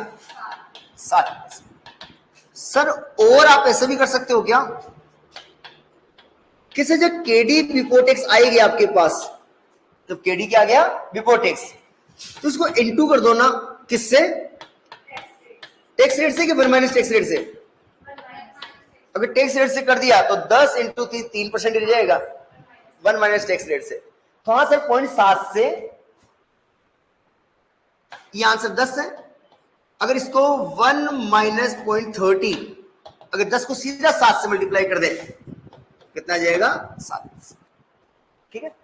7। सर और आप ऐसा भी कर सकते हो क्या, किसे जब केडी बिफोर टैक्स आएगी आपके पास, तो केडी क्या आ गया, बिफोर टैक्स, तो उसको इनटू कर दो ना, किससे, टैक्स रेट से कि 1 माइनस टैक्स रेट से। अगर टैक्स रेट से कर दिया तो 10 इंटू 3% रह जाएगा 1 माइनस टैक्स रेट से, तो हाँ सर 0.7 से, ये आंसर 10 है। अगर इसको 1 माइनस 0.30, अगर 10 को सीधा 7 से मल्टीप्लाई कर दे कितना आ जाएगा, 7, ठीक है।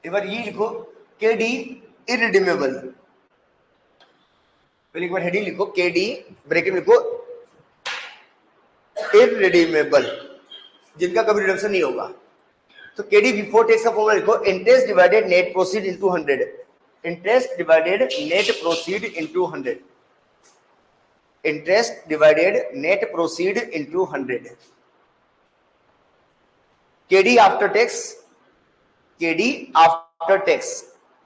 एक बार ये लिखो, केडी इररिडीमेबल, पहले एक बार हेडिंग लिखो, केडी ब्रैकेट में लिखो इररिडीमेबल, जिनका कभी रिडम्पशन नहीं होगा, तो केडी बिफोर टैक्स का फॉर्मूला लिखो, interest divided net proceed into 100, interest divided net proceed into 100, interest divided net proceed into 100, KD after tax, KD after tax,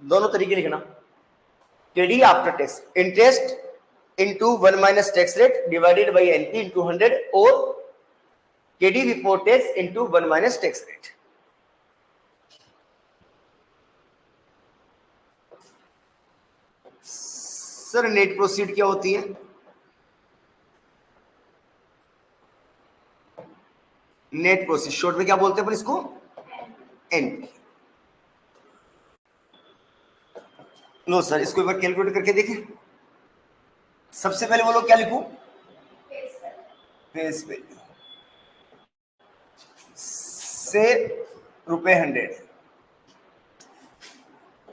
दोनों तरीके लिखना, KD after tax, interest into 1 minus tax rate divided by NP into 100 or KD before tax into 1 minus tax rate. Sir net proceed क्या होती है? नेट प्रोसीड शॉर्ट में क्या बोलते हैं अपन इसको? एनपी। लो सर इसको एक बार कैलकुलेट करके देखें। सबसे पहले बोलो क्या लिखूं? फेस वैल्यू से ₹100।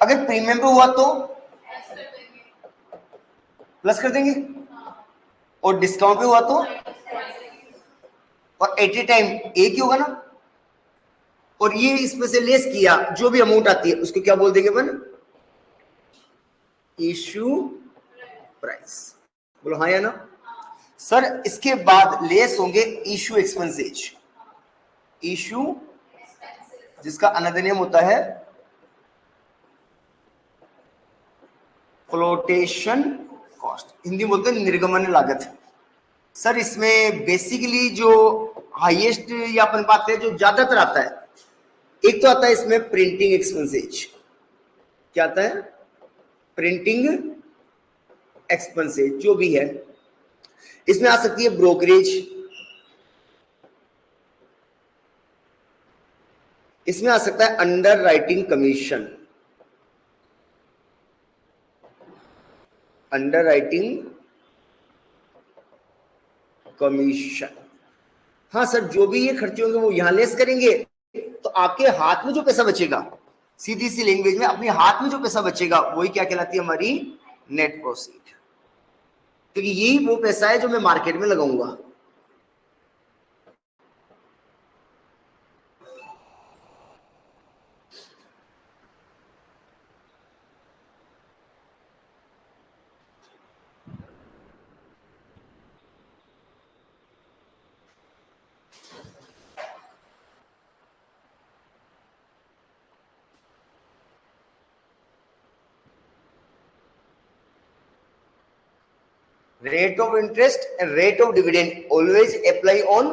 अगर प्रीमियम पे हुआ तो प्लस कर देंगे, और डिस्काउंट पे हुआ तो, और एट ए टाइम एक ही होगा ना, और ये इसमें से लेस किया जो भी अमाउंट आती है उसको क्या बोल देंगे अपन? Issue price. बोलो हाँ या ना? सर इसके बाद लेस होंगे इशू एक्सपेंसेज, इशू जिसका अनदर नेम होता है फ्लोटेशन कॉस्ट, हिंदी बोलते हैं निर्गमन लागत। सर इसमें बेसिकली जो हाईएस्ट या अपन पाते हैं जो ज्यादातर आता है, एक तो आता है इसमें प्रिंटिंग एक्सपेंसेज। क्या आता है? प्रिंटिंग एक्सपेंसेज जो भी है। इसमें आ सकती है ब्रोकरेज, इसमें आ सकता है under writing commission, under writing commission. हाँ सर जो भी ये खर्चे होंगे वो यहां लेस करेंगे, तो आपके हाथ में जो पैसा बचेगा, सीधी सी लैंग्वेज में अपने हाथ में जो पैसा बचेगा वही क्या कहलाती है? हमारी नेट प्रोसीड। क्योंकि यही वो पैसा है जो मैं मार्केट में लगाऊंगा। Rate of interest and rate of dividend always apply on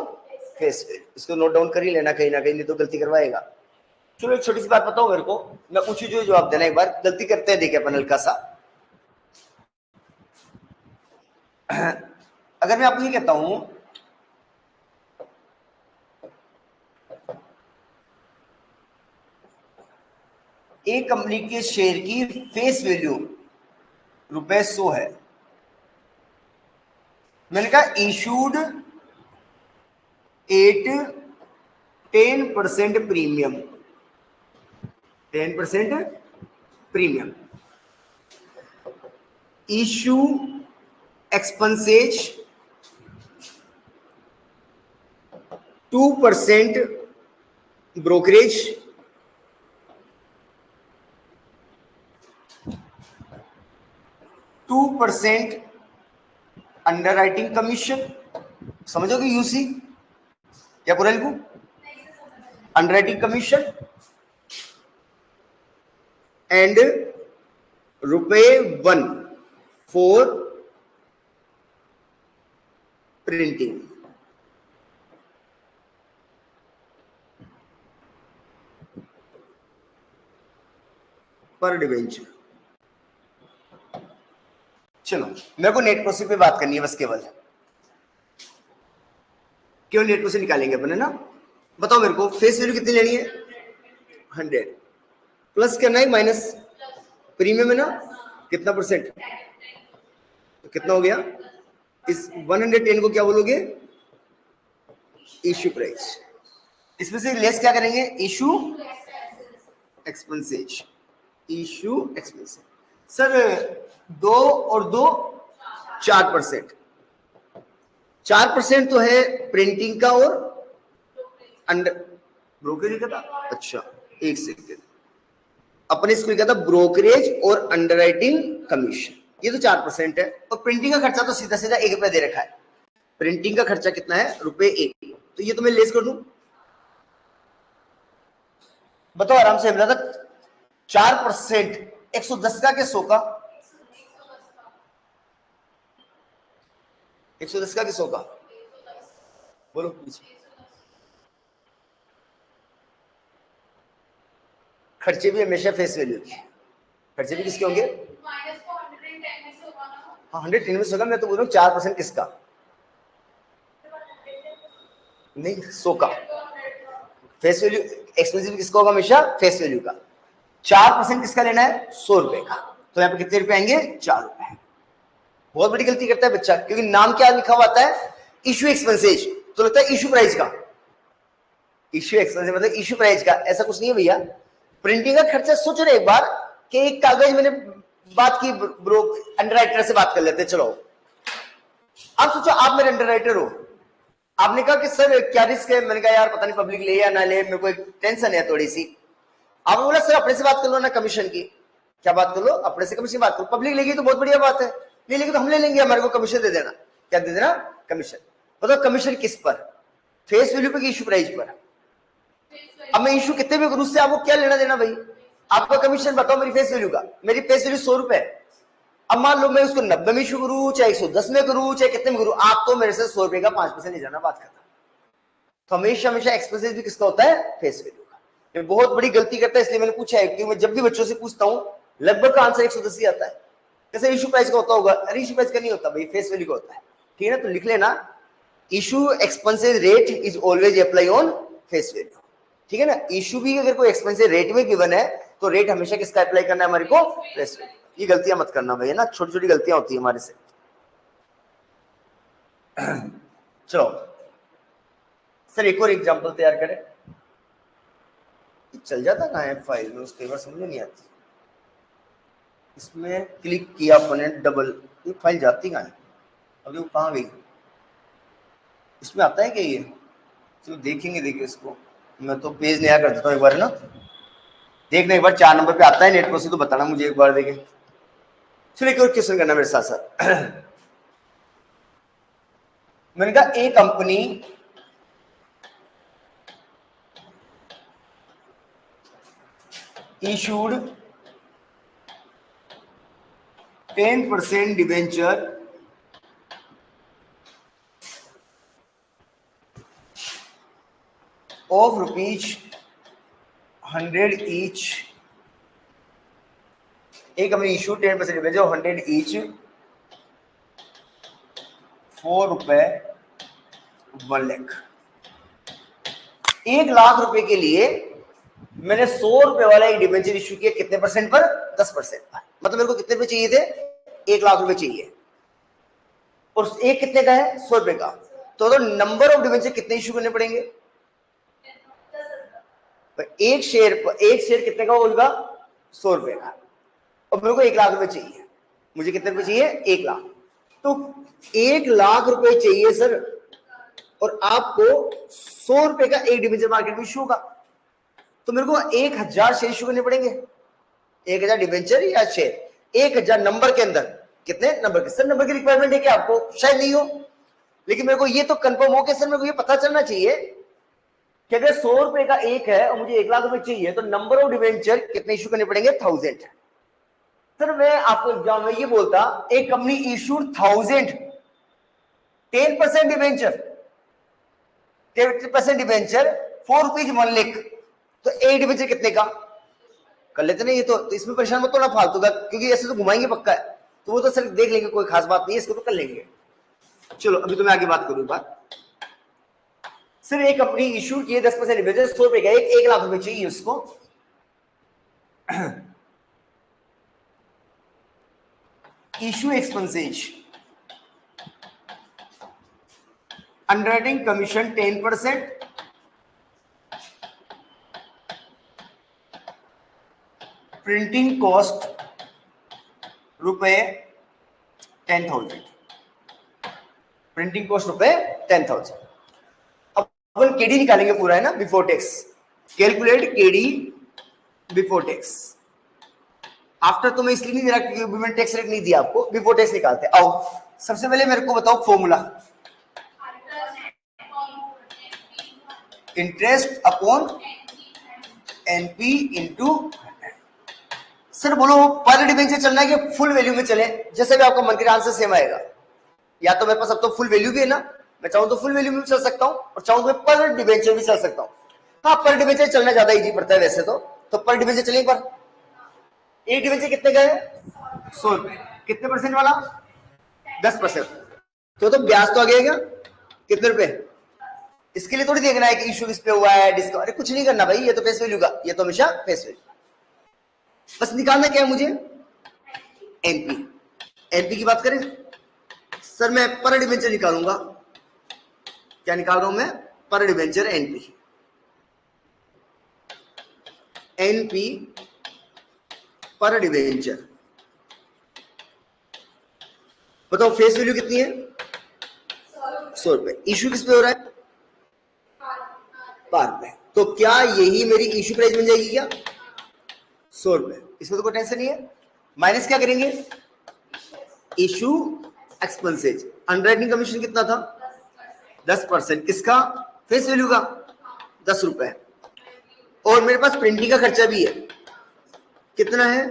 face value. इसको नोट डाउन कर ही लेना कहीं ना कहीं, नहीं तो गलती करवाएगा। चलो एक छोटी सी बात बताओ मेरे को, मैं पूछू जो जवाब देना। एक बार गलती करते हैं, देखे अपन हल्का सा। अगर मैं आपको ये कहता हूं एक कंपनी के शेयर की फेस वैल्यू ₹100 है, मैंने कहा issued at 10% premium, 10% premium, issue expenses 2% brokerage, 2% under writing commission. समझोगे? यूसी क्या पूरा लिखूं? Under writing commission and ₹1 for printing. पर डिवेंचर। चलो मेरे को नेट प्रोसीड पे बात करनी है बस, केवल नेट प्रोसीड निकालेंगे अपन, है ना? बताओ मेरे को फेस वैल्यू कितनी लेनी है? 100 प्लस करना है माइनस प्रीमियम है ना, कितना परसेंट? तो कितना हो गया? इस 110 को क्या बोलोगे? Issue price. इसमें से लेस क्या करेंगे? Issue expenses, issue expenses. Sir 2 और 2 4%, 4% तो है प्रिंटिंग का और अंडर ब्रोकरेज का था। अच्छा एक सेकेंड, अपने इसको क्या था, ब्रोकरेज और अंडरराइटिंग कमीशन, ये तो 4% है, और प्रिंटिंग का खर्चा तो सीधा सीधा 1 रुपया दे रखा है। प्रिंटिंग का खर्चा कितना है, ₹1, तो ये तो मैं लेस कर दूं, बताओ आराम से मिला था 4%, 110 का के 100 का, 110 का कि 100 का, बोलो पीछे। खर्चे भी हमेशा फेस वैल्यू के, खर्चे भी किसके होंगे, हाँ 110 में 100 का, मैं तो बोल रहा हूँ 4% किसका, नहीं 100 का फेस वैल्यू, एक्सपेंसिव किसका होगा, हमेशा फेस वैल्यू का। 4% किसका लेना है, 100 रुपए का, तो यहाँ पे कितने रुपए आएंगे, 4 रुपए। बहुत बड़ी गलती करता है बच्चा, क्योंकि नाम क्या लिखा हुआ आता है, इशू एक्सपेंसेज, तो लगता है इशू प्राइस का, इशू एक्सपेंसेज मतलब इशू प्राइस का, ऐसा कुछ नहीं है भैया। प्रिंटिंग का खर्चा सोचो ना एक बार, कि एक कागज, मैंने बात की ब्रो अंडरराइटर से बात कर लेते, चलो आप सोचो आप मेरे अंडरराइटर हो, आपने कहा कि सर क्या रिस्क है, मैंने कहा यार पता नहीं पब्लिक ले या ना ले, मेरे को एक टेंशन है थोड़ी सी। आपने बोला सर अपने से बात कर लो ना कमीशन की, क्या बात कर लो, अपने से कमीशन बात करो, पब्लिक लेगी तो बहुत बढ़िया बात है, नहीं लेगी तो हम ले लेंगे, हमारे को कमीशन दे देना, क्या दे देना, कमीशन। बताओ कमीशन किस पर, फेस वैल्यू पे कि इशू प्राइस पर। अब मैं इशू कितने भी करूं, उससे आपको क्या लेना देना भाई, आपका कमीशन बताओ मेरी फेस वैल्यू का, मेरी फेस वैल्यू 100 रुपए। अब मान लो मैं उसको 90 में इशू करूं, चाहे 110 में करूं, चाहे कितने में करूं, आप तो मेरे से 100 रुपए का 5% ले जाना, बात करता। तो हमेशा हमेशा एक्सपेंसेस भी किसका होता है, फेस वैल्यू का। ये बहुत बड़ी गलती करता है, इसलिए मैंने पूछा है, क्योंकि मैं जब भी बच्चों से पूछता हूं लगभग का आंसर 110 ही आता है। जैसे इशू प्राइस का होता होगा, अरे इशू प्राइस का नहीं होता भाई, फेस वैल्यू का होता है, ठीक है ना, तो लिख लेना, issue expenses rate is always apply on face value, ठीक है ना। इशू भी अगर कोई एक्सपेंसिव रेट में गिवन है, तो रेट हमेशा किसका अप्लाई करना है, हमारे को फेस वैल्यू। ये गलतियां मत करना भैया ना, छोटी छोटी गलतियां होती है हमारे से। चलो सर एक और एग्जांपल तैयार करें, चल जाता कहाँ है फाइल में, उसके बाद समझ में नहीं आती, इसमें क्लिक किया अपने डबल, ये फाइल जाती कहाँ है, अभी वो कहाँ गई, इसमें आता है क्या ये, चलो देखेंगे, देखिए इसको मैं तो पेज नया कर देता हूँ एक बार ना, देखना एक बार 4 नंबर पे आता है नेट से, तो बताना मुझे एक बार, देखें। चलो एक और क्वेश्चन करना मेरे साथ साथ। मैंने कहा a company issued 10% debenture of ₹100 each, एक company issue 10% debenture 100 each, ₹4 1 lakh, 1 lakh रुपए के लिए मैंने 100 रुपए वाला एक डिबेंचर इशू किया, कितने परसेंट पर, 10% पर, मतलब मेरे को कितने रुपए चाहिए थे, 1 लाख रुपए चाहिए, और एक कितने का है, 100 रुपए का, तो नंबर ऑफ डिबेंचर कितने इशू करने पड़ेंगे, एक शेयर कितने का होगा, 100 रुपए का, और मेरे को 1 लाख रुपए चाहिए, मुझे कितने रुपए चाहिए, 1 लाख, तो 1 लाख रुपए चाहिए सर, और आपको 100 रुपए का एक डिबेंचर मार्केट में इशू होगा, तो मेरे को 1000 शेयर इशू करने पड़ेंगे, 1000 डिबेंचर या शेयर, 1000 नंबर के अंदर, कितने नंबर के, सर नंबर की रिक्वायरमेंट है क्या आपको, शायद नहीं हो, लेकिन मेरे को ये तो कंफर्म हो कि सर मेरे को ये पता चलना चाहिए कि अगर 100 रुपए का एक है और मुझे 1 लाख रुपए चाहिए, तो नंबर ऑफ डिबेंचर कितने इशू करने पड़ेंगे, 1000। सर मैं आपको एग्जाम में ये बोलता, एक company issued 1000 10% debenture, 10% debenture ₹4 1 lakh, तो एक डिबेंचर कितने का कर लेते ना, ये तो इसमें परेशान मत होना फालतू का, क्योंकि ऐसे तो घुमाएंगे पक्का है, तो वो तो सर देख लेंगे, कोई खास बात नहीं है, इसको तो कर लेंगे। चलो अभी तो मैं आगे बात करूं, बात सर एक कंपनी इशू किए 10% डिबेंचर, 100 रुपए का, 1 लाख रुपए चाहिए उसको, issue expenses, underwriting commission 10%, printing cost ₹10,000, printing cost ₹10,000। अब अपन केडी निकालेंगे पूरा, है ना, before tax, calculate KD before tax. After तो मैं इसलिए नहीं दे रहा क्योंकि मैंने टैक्स रेट नहीं दिया आपको, बिफोर टैक्स निकालते। आओ सबसे पहले मेरे को बताओ formula, interest upon NP into. Sir बोलो पर डिबेंचर चलना है कि फुल वैल्यू में चले, जैसे भी आपका मन करे आंसर सेम आएगा। या तो मेरे पास अब तो फुल वैल्यू भी है ना, मैं चाहूं तो फुल वैल्यू में भी चल सकता हूं और चाहूं तो पर डिबेंचर भी चल सकता हूं। हाँ पर डिबेंचर चलना ज्यादा इजी पड़ता है वैसे तो पर डिबेंचर चलें। पर एक डिबेंचर कितने का है? 100 रुपए। कितने परसेंट वाला? 10%। तो ब्याज तो आ गया क्या? कितने रुपए? इसके लिए थोड़ी देखना है कि इशू किस पे हुआ है, डिस्काउंट, अरे कुछ नहीं करना भाई, ये तो फेस वैल्यू का, ये तो हमेशा फेस वैल्यू। बस निकालना क्या है मुझे? एनपी। एनपी की बात करें सर, मैं पर डिबेंचर निकालूंगा। क्या निकाल रहा हूं मैं? पर डिबेंचर एनपी। एनपी पर डिबेंचर, बताओ फेस वैल्यू कितनी है? 100 रुपए। इशू किस पे हो रहा है? पार पे। तो क्या यही मेरी इशू प्राइस बन जाएगी क्या? 100 रुपए। इसमें तो कोई टेंशन नहीं है। माइनस क्या करेंगे? Issue expenses. अंडरराइटिंग कमीशन कितना था? 10%। किसका? फेस वैल्यू का 10 रुपए। और मेरे पास प्रिंटिंग का खर्चा भी है, कितना है?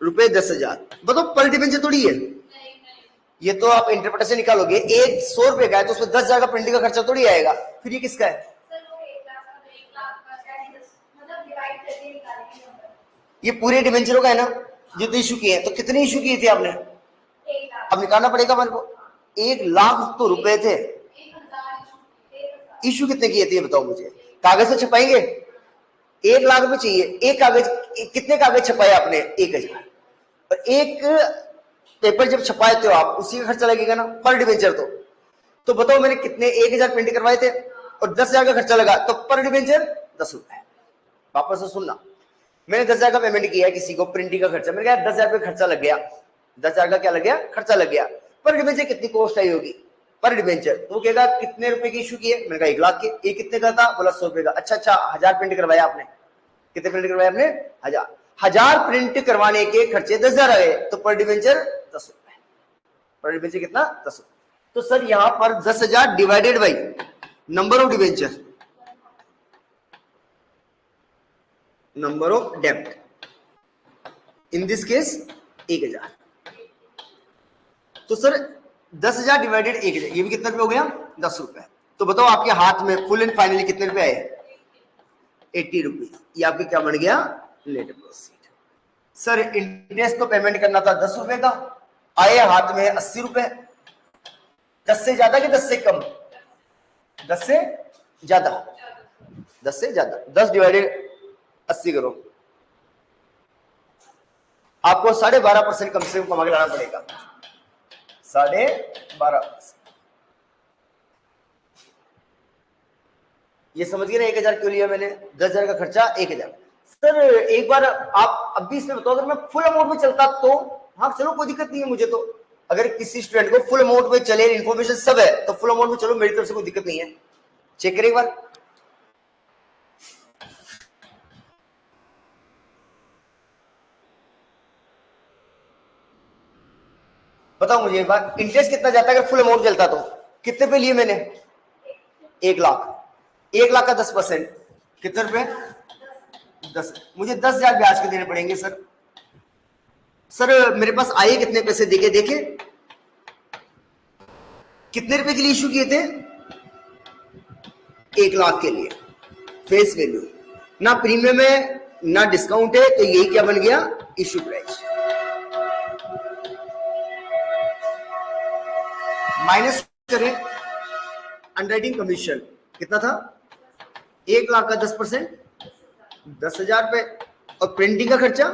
रुपए 10,000। बताओ पर डिबेंचर थोड़ी है ये, तो आप इंटरप्रिटेशन निकालोगे। एक 100 रुपए का है तो उसमें 10,000 का प्रिंटिंग का खर्चा थोड़ी आएगा। फिर ये किसका है? ये पूरे डिबेंचरों का है ना, जितने इशू किए हैं। तो कितने इशू किए थे आपने? अब निकालना पड़ेगा मेरे को। 1,00,000 तो रुपए थे। इशू कितने किए थे ये बताओ मुझे। कागज से छपाएंगे? 1,00,000 रुपए चाहिए। एक कागज, कितने कागज छपाए आपने? 1,000। और एक पेपर जब छपाए थे आप, उसी का खर्चा लगेगा ना पर डिबेंचर। तो बताओ मैंने कितने 1,000 प्रिंट करवाए थे और 10,000 का खर्चा लगा, तो पर डिबेंचर 10 रुपए। वापस से सुनना, मैंने 10,000 का पेमेंट किया है किसी को, प्रिंटिंग का खर्चा, मैंने कहा 10,000 रुपए खर्चा लग गया। 10,000 का क्या लग गया? खर्चा लग गया। पर डिबेंचर कितनी कॉस्ट आई होगी पर डिबेंचर? तो वो कहेगा कितने रुपए की इशू किए? मैंने कहा 1,00,000 के। ये कितने का था? बोला 100 रुपए का। अच्छा 1000 प्रिंट करवाया आपने। कितने प्रिंट करवाए आपने? 1000 प्रिंट करवाने के खर्चे 10,000 आ गए, तो पर डिबेंचर 10 रुपए। पर डिबेंचर कितना? 10 रुपए। तो सर यहां पर 10,000 divided by number of debenture, number of डेब्ट, इन दिस केस 1,000। तो सर 10,000 डिवाइडेड 1,000, ये भी कितना रुपए हो गया? 10 रुपए। तो बताओ आपके हाथ में फुल एंड फाइनली कितने रुपए आए? 80 रुपीज। ये आपके क्या बन गया? Net proceed. सर इंटरेस्ट तो पेमेंट करना था 10 रुपए का, आए हाथ में 80 रुपए। 10 से ज्यादा कि 10 से कम? 10 से ज्यादा। 10 से ज्यादा। 10 डिवाइडेड 80 करो, आपको 12.5% कम से कम कमा के लाना पड़ेगा। 12.5%। ये समझ गए ना 1,000 क्यों लिया मैंने? 10,000 का खर्चा 1,000। सर एक बार आप अब भी इसमें बताओ, अगर मैं फुल अमाउंट में चलता तो? हाँ चलो कोई दिक्कत नहीं है मुझे। तो अगर किसी स्टूडेंट को फुल अमाउंट में चले, इन्फॉर्मेशन सब है, तो फुल अमाउंट में चलो, मेरी तरफ से कोई दिक्कत नहीं है। चेक करें एक बार। बताओ मुझे एक बार, इंटरेस्ट कितना जाता है अगर फुल अमाउंट चलता तो? कितने पे लिए मैंने? 1,00,000। 1,00,000 का 10% कितने रुपए? 10। मुझे 10,000 ब्याज के देने पड़ेंगे सर। सर मेरे पास आए कितने पैसे? देखे देखे कितने रुपए के लिए इशू किए थे? 1,00,000 के लिए। फेस वैल्यू ना प्रीमियम है ना डिस्काउंट है, तो यही क्या बन गया? Issue price. माइनस करें अंडरराइटिंग कमीशन, कितना था? 1,00,000 का 10%, 10,000 रुपए। और प्रिंटिंग का खर्चा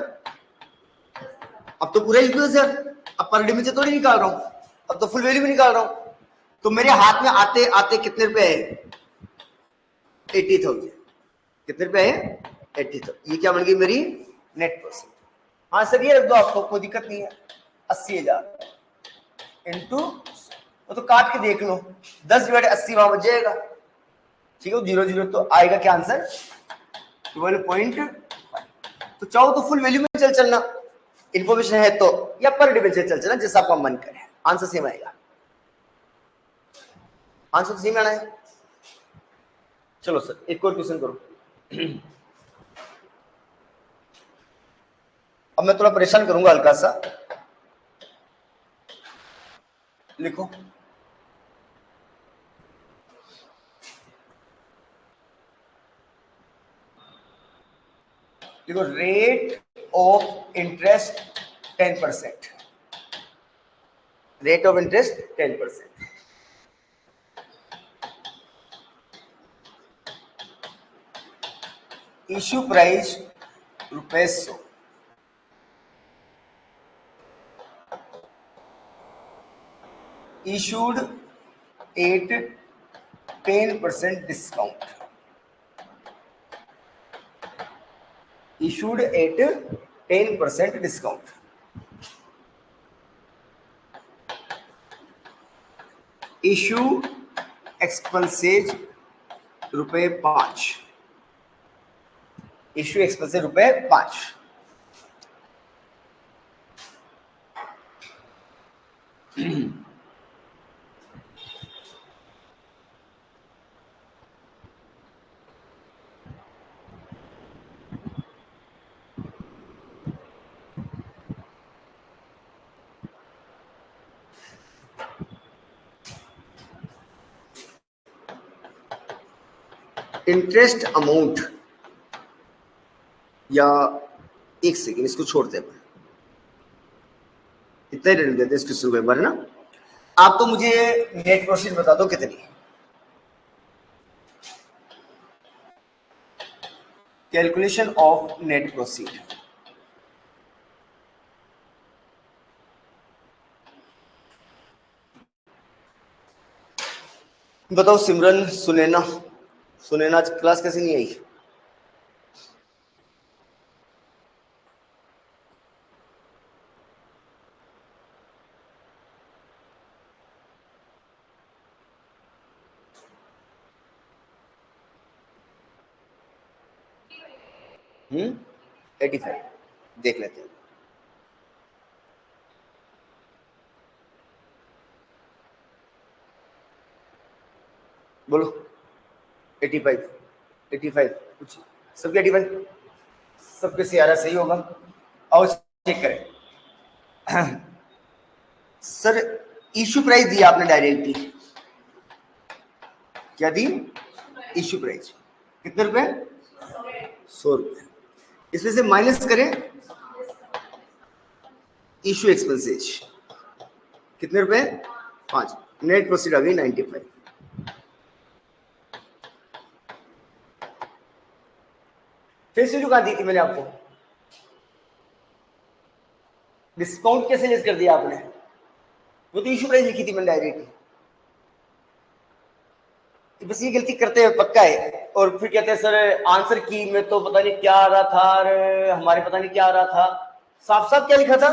अब तो पूरा इक्वल सर। अब पर डिबेंचर थोड़ी निकाल रहा हूं, अब तो फुल वैल्यू में निकाल रहा हूं। तो मेरे हाथ में आते आते कितने रुपए आए? 80,000। कितने रुपए आए? 80,000। ये क्या बन गई मेरी? Net profit. हाँ सर ये रख दो, आपको कोई दिक्कत नहीं है। 80,000 इंटू, वो तो काट के देख लो, 10 डिवाइड 80 वहां बच जाएगा। ठीक है 0 0 तो आएगा क्या आंसर? 12.5। तो चाहो तो फुल वैल्यू में चल चलना, इंफॉर्मेशन है तो, या पर डे में चल चलना, जैसा आपका मन करे, आंसर सेम आएगा। आंसर सेम आना है। चलो सर एक और क्वेश्चन करो। अब मैं थोड़ा परेशान करूंगा हल्का सा, लिखो। देखो, rate of interest 10%, rate of interest 10%, issue price ₹100, issued at 10% discount, issued at 10% discount, issue expenses ₹5, issue expenses ₹5। Interest amount, या एक सेकेंड इसको छोड़ते हैं, इतना ही रहने देते हैं इसको शुरू एक बार, है ना। आप तो मुझे नेट प्रोसीड बता दो कितनी, कैलकुलेशन ऑफ नेट प्रोसीड। बताओ सिमरन, सुनैना, सुनैना आज क्लास कैसे नहीं आई? हम्म, 85 देख लेते हैं। बोलो 85, 85 कुछ सबके 85, सबके से यार सही होगा। आओ चेक करें। सर इश्यू प्राइस दिया आपने डायरेक्टली, क्या दी? इश्यू प्राइस कितने रुपए? 100 रुपए। इसमें से माइनस करें इश्यू एक्सपेंसेज, कितने रुपए? 5। नेट प्रोसीड आ गई 95। फेस वैल्यू कहाँ दी थी मैंने आपको? डिस्काउंट कैसे लेस कर दिया आपने? वो तो इश्यू प्राइस लिखी थी मैंने डायरेक्टली। बस ये गलती करते हैं पक्का है, और फिर कहते हैं सर आंसर की में तो पता नहीं क्या आ रहा था, और हमारे पता नहीं क्या आ रहा था। साफ साफ क्या लिखा था?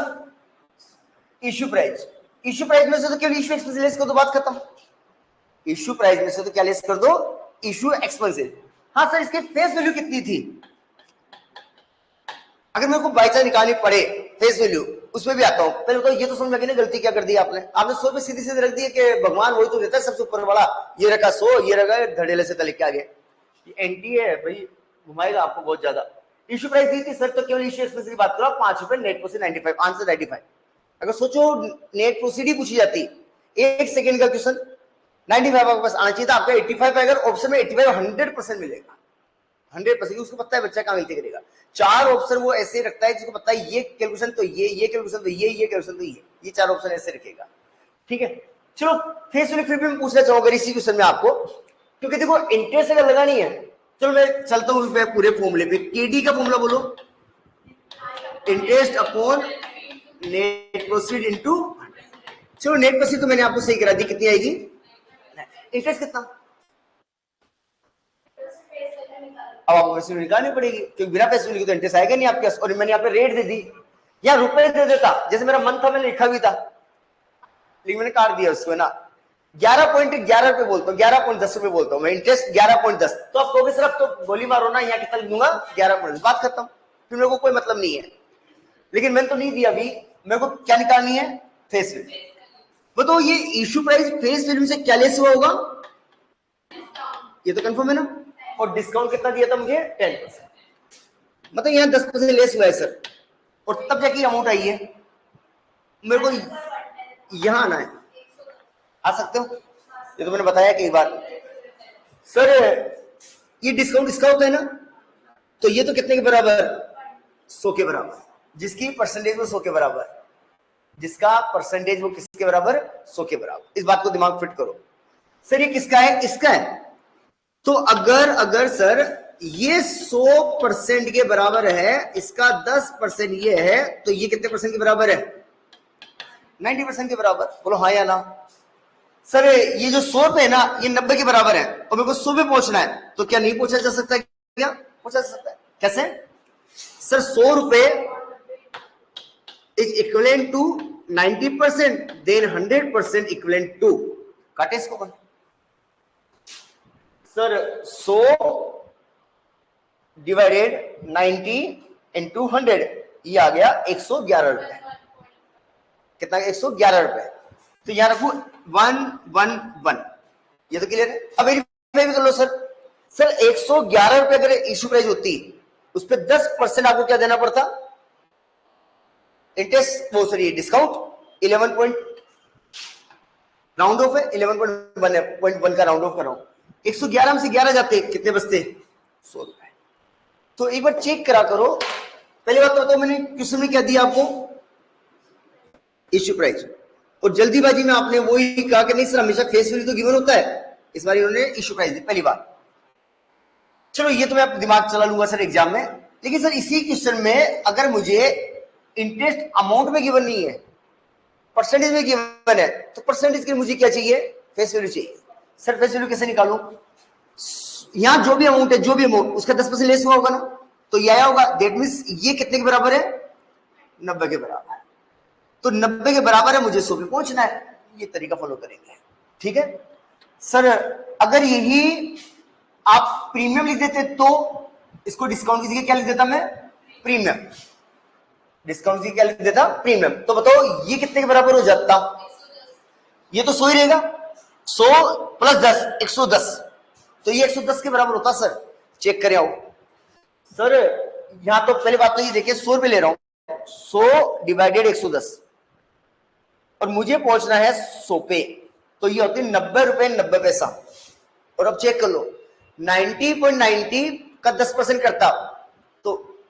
Issue price. इश्यू प्राइस में से तो केवल इश्यू एक्सपेंसेस लेस कर दो, बात खत्म। इश्यू प्राइस में से तो क्या लेस कर दो? Issue expenses. हाँ सर इसकी फेस वैल्यू कितनी थी? अगर मेरे को बाई चांस निकालनी पड़े फेस वैल्यू, उसमें भी आता हूं। पहले तो ये तो समझ लगे ना गलती क्या कर दी आपने। आपने 100 पे सीधे सीधे रख दिए कि भगवान वही तो देता है सबसे ऊपर वाला, ये रखा 100, ये रखा धड़ेले से तले के आगे। ये एंटी है भाई, घुमाएगा आपको बहुत ज्यादा। इश्यू प्राइस दी थी सर, तो केवल इश्यू एक्सपेंस की बात करो, 5 रुपए, नेट प्रोसीड 95, आंसर 95। अगर सोचो नेट प्रोसीड ही पूछी जाती, एक सेकेंड का क्वेश्चन, 95 आपके पास आना चाहिए था, आपका 85 अगर ऑप्शन में 85 100% मिलेगा, 100%। उसको पता है बच्चा कहां गलती करेगा। 4 ऑप्शन वो ऐसे रखता है जिसको पता है ये कैलकुलेशन तो ये कैलकुलेशन तो ये कैलकुलेशन तो ये 4 ऑप्शन ऐसे रखेगा। ठीक है, चलो फेस वैल्यू फिर भी मैं पूछना चाहूंगा इसी क्वेश्चन में आपको, क्योंकि देखो इंटरेस्ट अगर लगानी है, चलो मैं चलता हूं पूरे फॉर्मूले पे। केडी का फॉर्मूला बोलो, interest upon net proceed into. चलो नेट प्रोसीड तो मैंने आपको सही करा दी, कितनी आएगी? इंटरेस्ट कितना? अब आपको पैसे निकालनी पड़ेगी, क्योंकि बिना पैसे लिखे तो इंटरेस्ट आएगा नहीं आपके पास। और मैंने यहाँ पे रेट दे दी, या रुपए दे देता, जैसे मेरा मन था मैंने लिखा भी था, लेकिन मैंने काट दिया उसको, है ना। 11.11 रुपए बोलता हूँ, 11.10 रुपए बोलता हूँ मैं, इंटरेस्ट 11.10। तो आप कहोगे सर अब तो गोली मारो ना, यहाँ कितना लिख दूंगा 11.10, बात खत्म, फिर मेरे को कोई मतलब नहीं है। लेकिन मैंने तो नहीं दिया अभी, मेरे को क्या निकालनी है, फेस वैल्यू। बताओ ये इश्यू प्राइस फेस वैल्यू से क्या लेस हुआ होगा, ये तो कंफर्म है ना। और डिस्काउंट कितना दिया था मुझे, 10%, मतलब यहाँ 10% लेस हुआ है सर, और तब जाके अमाउंट आई है। मेरे को यहाँ आना है, आ सकते हो, ये तो मैंने बताया कई बार। सर ये डिस्काउंट इसका होता है ना, तो ये तो कितने के बराबर, 100 के बराबर, जिसकी परसेंटेज वो 100 के बराबर, जिसका परसेंटेज वो किसके बराबर, 100 के बराबर। इस बात को दिमाग फिट करो। सर ये किसका है, इसका है। तो अगर सर ये 100% के बराबर है, इसका 10% ये है, तो ये कितने परसेंट के बराबर है, 90% के बराबर। बोलो हाँ या ना। सर ये जो 100 रुपए है ना, ये 90 के बराबर है, और मेरे को 100 पे पहुंचना है, तो क्या नहीं पहुंचा जा सकता है, क्या पहुंचा जा सकता है, कैसे सर, 100 रुपए is equivalent to 90%, then 100% equivalent to, काटे इसको सर, 100 डिवाइडेड 90 इंटू 100, ये आ गया 111 रुपए, कितना, 111 रुपए। तो यहां रखू 111, ये तो क्लियर है। अब वेरीफाई भी कर लो सर। सर 111 रुपए अगर इश्यू प्राइस होती, उस पर 10% आपको क्या देना पड़ता, इंटरेस्ट, वो sorry discount 11 point, round of है 11.1 का राउंड ऑफ कर रहा हूं। 111 में से 11 जाते कितने बचते, 100 रुपए। तो एक बार चेक करा करो। पहली बात तो बताओ, मैंने क्वेश्चन में क्या दिया आपको, इश्यू प्राइस, और जल्दीबाजी में आपने वही कहा कि नहीं सर हमेशा फेस वैल्यू तो गिवन होता है, इस बार इन्होंने इश्यू प्राइस दी पहली बार। चलो ये तो मैं दिमाग चला लूंगा सर एग्जाम में, लेकिन सर इसी क्वेश्चन में अगर मुझे इंटरेस्ट अमाउंट में गिवन नहीं है, परसेंटेज में गिवन है, तो परसेंटेज के लिए मुझे क्या चाहिए, फेस वैल्यू चाहिए। सर फेस वैल्यू कैसे निकालूं, यहां जो भी अमाउंट है, जो भी अमाउंट, उसका 10% लेस हुआ होगा ना, तो ये आया होगा, दैट मींस ये कितने के बराबर है, 90 के बराबर। तो 90 के बराबर है, मुझे 100 पे पहुंचना है, ये तरीका फॉलो करेंगे, ठीक है सर। अगर यही आप प्रीमियम लिख देते तो इसको डिस्काउंट की जगह क्या लिख देता मैं, प्रीमियम, डिस्काउंट की क्या लिख देता, प्रीमियम। तो बताओ ये कितने के बराबर हो जाता, ये तो 100 ही रहेगा, 100 प्लस 10 110, तो ये 110 के बराबर होता सर। चेक करें आओ सर, यहां तो पहले बात तो ये देखिए 100 रुपए ले रहा हूं, 100 डिवाइडेड 110, और मुझे पहुंचना है 100 पे, तो ये होती है 90 रुपए 90 पैसा। और अब चेक कर लो 90.90 का 10% करता, तो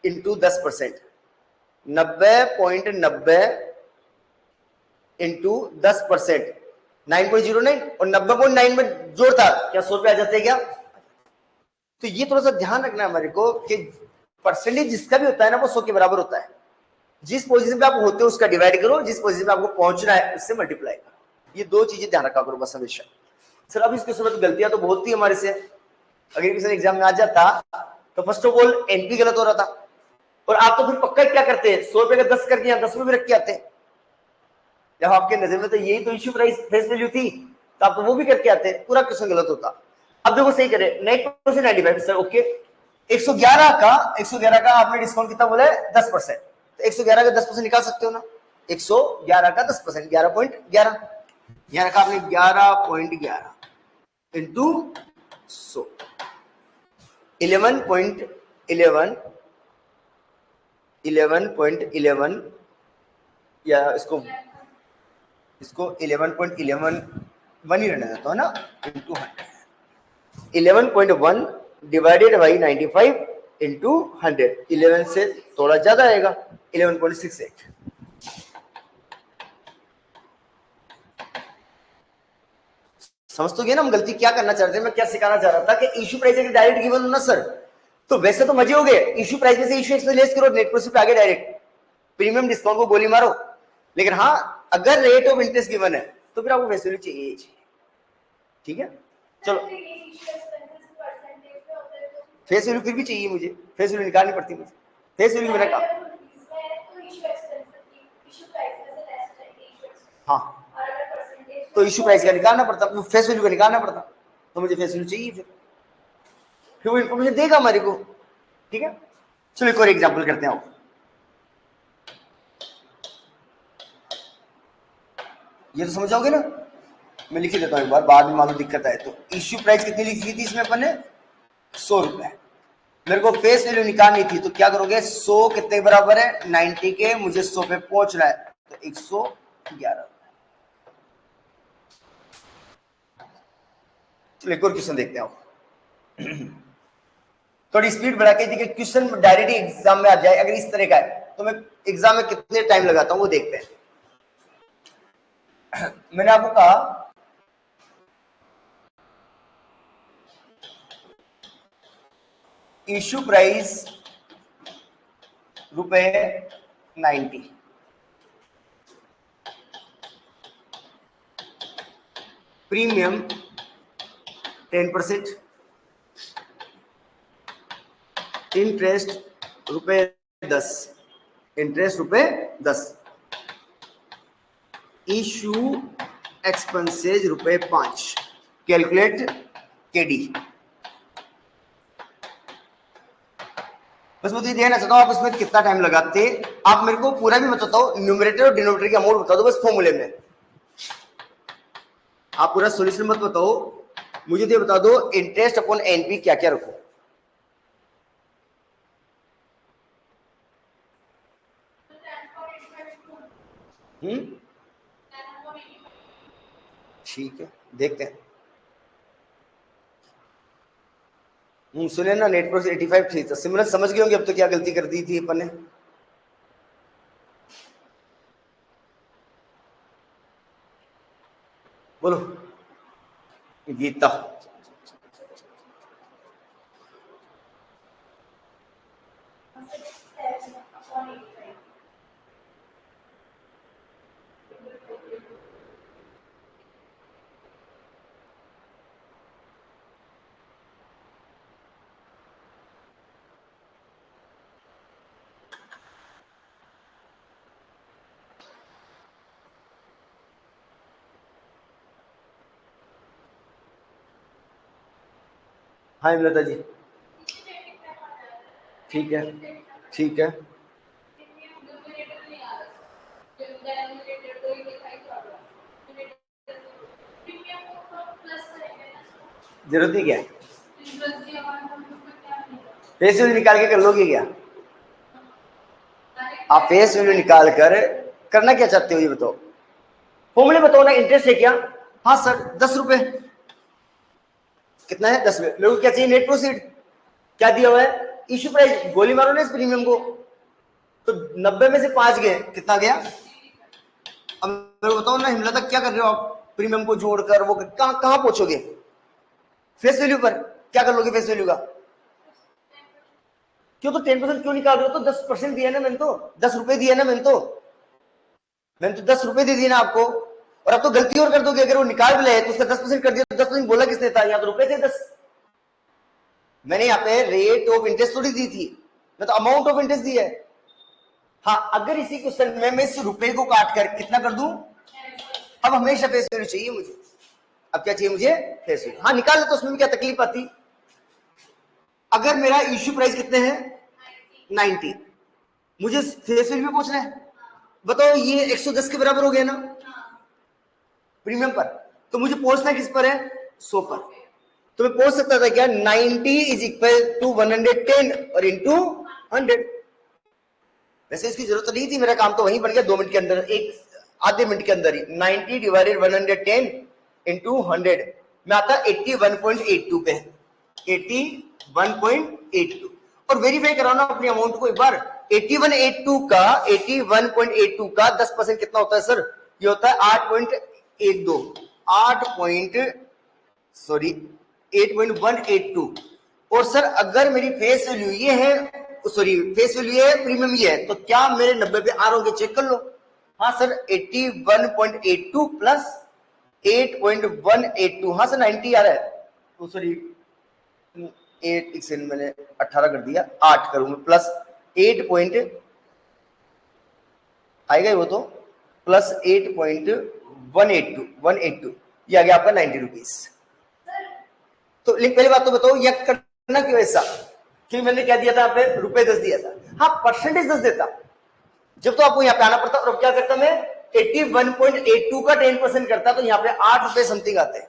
इंटू 10%, 90.90 इंटू 10%, 9.09, और 90.9 में जोड़ता, क्या 100 रुपए आ जाते हैं क्या। तो ये थोड़ा सा ध्यान रखना है हमारे को कि परसेंटेज जिसका भी होता है ना, वो 100 के बराबर होता है। जिस पोजीशन पे आप होते हो उसका डिवाइड करो, जिस पोजीशन पे आपको पहुंचना है उससे मल्टीप्लाई करो, ये दो चीजें ध्यान रखा करो बस हमेशा। सर अब इस क्वेश्चन में तो गलतियां तो बहुत थी हमारे से, अगर क्वेश्चन एग्जाम में आ जाता तो फर्स्ट ऑफ ऑल एनपी गलत हो रहा था, और आप तो फिर पक्का क्या करते हैं, 100 रुपए का 10 करके यहाँ 10 रुपए रख के आते हैं, जब आपके नजर में तो यही तो इश्यू प्राइस फेस वैल्यू थी, तो आप तो वो भी करके आते, पूरा क्वेश्चन गलत होता। अब देखो सही करे, 9% सर ओके, 111 का आपने डिस्काउंट कितना बोला है, 10%, तो 111 का 10% निकाल सकते हो ना, 111 का 10%, 11.11, यहाँ रखा आपने 11.11 इंटू 100, 11.11 या इसको 11.11 वन ही रहना चाहता है ना, इंटू 100, 11.1 डिवाइडेड बाई 95 इंटू 100, 11 से थोड़ा ज्यादा आएगा, 11.68। समझ तो गए ना हम गलती क्या करना चाह रहे थे, मैं क्या सिखाना चाह रहा था कि इश्यू प्राइस अगर डायरेक्ट गिवन हो ना सर, तो वैसे तो मजे हो गए, इश्यू प्राइस में से इश्यू एक्सपेंस लेस करो, नेट प्रॉफिट पे आगे डायरेक्ट प्रीमियम डिस्काउंट को गोली मारो। लेकिन हाँ अगर रेट ऑफ इंटरेस्ट गिवन है तो फिर आपको वैल्यू चाहिए, ठीक है। चलो फेस वैल्यू फिर भी चाहिए मुझे, फेस वैल्यू निकालनी पड़ती मुझे, फेस वैल्यू मेरा काम, हाँ तो इश्यू प्राइस का निकालना पड़ता, फेस वैल्यू का निकालना पड़ता, तो मुझे फेस वैल्यू चाहिए, फिर वो इन्फॉर्मेशन देगा हमारे को। ठीक है, चलो एक और एग्जांपल करते हैं। ये तो समझ जाओगे ना, मैं लिख देता हूँ एक बार, बाद में मालूम दिक्कत आए तो। इश्यू प्राइस कितनी लिखी थी इसमें अपन ने, 100 रुपए। मेरे को फेस वैल्यू निकालनी थी, तो क्या करोगे, 100 कितने के बराबर है, 90 के, मुझे 100 पे पहुंचना है, तो 111। चलो एक और क्वेश्चन देखते हैं। थोड़ी स्पीड बढ़ा के देखिए, क्वेश्चन डायरेक्ट एग्जाम में आ जाए अगर इस तरह का है, तो मैं एग्जाम में कितने टाइम लगाता हूं वो देखते हैं। मैंने आपको कहा issue price ₹90, premium 10%, interest ₹10, interest ₹10, issue expenses ₹5, calculate KD. बस मुझे देखना चाहता हूं आप इसमें कितना टाइम लगाते। आप मेरे को पूरा भी बताओ, न्यूमरेटर और डिनोमिनेटर की अमाउंट बता दो बस फॉर्मूले में। आप पूरा सॉल्यूशन मत बताओ, मुझे ये बता दो इंटरेस्ट अपॉन एनपी क्या क्या रखो। ठीक है, देखते हैं। सुने ना, नेट पर 85 थी, तो सिमरन समझ गए होंगे अब तो क्या गलती कर दी थी अपन ने। बोलो गीता। हाँ इमलता जी, ठीक है ठीक है। जरूरत नहीं क्या, फेस वैल्यू निकाल के कर लोगे क्या? आप फेस वैल्यू निकाल कर करना क्या चाहते हो ये बताओ, फॉर्मूले बताओ ना। इंटरेस्ट है क्या, हाँ सर 10 रुपए। कितना है, 10 रुपए। मेरे को क्या चाहिए, नेट प्रोसीड। क्या दिया हुआ है, इश्यू प्राइस, गोली मारो ना इस प्रीमियम को, तो 90 में से 5 गए, कितना गया। अब मेरे को बताओ ना हिमला तक क्या कर रहे हो आप, प्रीमियम को जोड़कर वो कहां कहां पहुंचोगे, फेस वैल्यू पर क्या कर लोगे फेस वैल्यू का। क्यों, तो 10% क्यों निकाल रहे हो, तो 10% दिया ना मैंने, तो 10 रुपए दिया ना मैंने तो 10 रुपए दे दिए ना आपको। और अब तो गलती और कर दोगे, अगर वो निकाल भी लाए तो उसका 10% कर दिया, तो 10% बोला किसने था, यहाँ तो रुपए थे 10। मैंने यहाँ पे रेट ऑफ इंटरेस्ट थोड़ी दी थी, मैं तो अमाउंट ऑफ इंटरेस्ट दिया है। हाँ, अगर इसी क्वेश्चन में मैं इस रुपए को काट कर कितना कर दूं, अब हमेशा फेस वैल्यू चाहिए मुझे। अब क्या चाहिए मुझे, फेस वैल्यू। हाँ निकाल ले, तो उसमें क्या तकलीफ आती। अगर मेरा इश्यू प्राइस कितने हैं 90, मुझे फेस वैल्यू में पूछना है, बताओ ये 110 के बराबर हो गया ना प्रीमियम पर, तो मुझे पहुंचना किस पर है, 100 पर। तो मैं पहुंच सकता था क्या, 90 इज इक्वल टू 110 और इंटू 100। वैसे इसकी जरूरत तो नहीं थी, मेरा काम तो वहीं बन गया 2 मिनट के अंदर, एक आधे मिनट के अंदर ही। 90 डिवाइडेड 110 इंटू 100 में आता 81.82 पे, 81.82। और वेरीफाई कराना अपनी अमाउंट को एक बार। 81.82 का 81.82 का 10% कितना होता है सर, ये होता है 8.12, 8.182। और सर अगर मेरी फेस वैल्यू ये है, सॉरी फेस वैल्यू ये है, प्रीमियम ये है, तो क्या मेरे 90 पे आ रहे, चेक कर लो। हाँ सर 81.82 प्लस 8.182, हाँ सर 90 आ रहा है। तो सॉरी 8 एक सेकंड, मैंने 18 कर दिया, 8 करूंगा प्लस 8 पॉइंट आएगा वो तो, प्लस 8.182 182 ये आ गया आपका 90 रुपीज। तो पहली बात तो बताओ ये करना क्यों ऐसा, क्योंकि मैंने क्या दिया था यहाँ पे रुपए 10 दिया था। हाँ परसेंटेज 10 देता जब तो आपको यहाँ पे आना पड़ता, और अब क्या करता मैं 81.82 का 10% करता तो यहाँ पे 8 रुपए समथिंग आते हैं।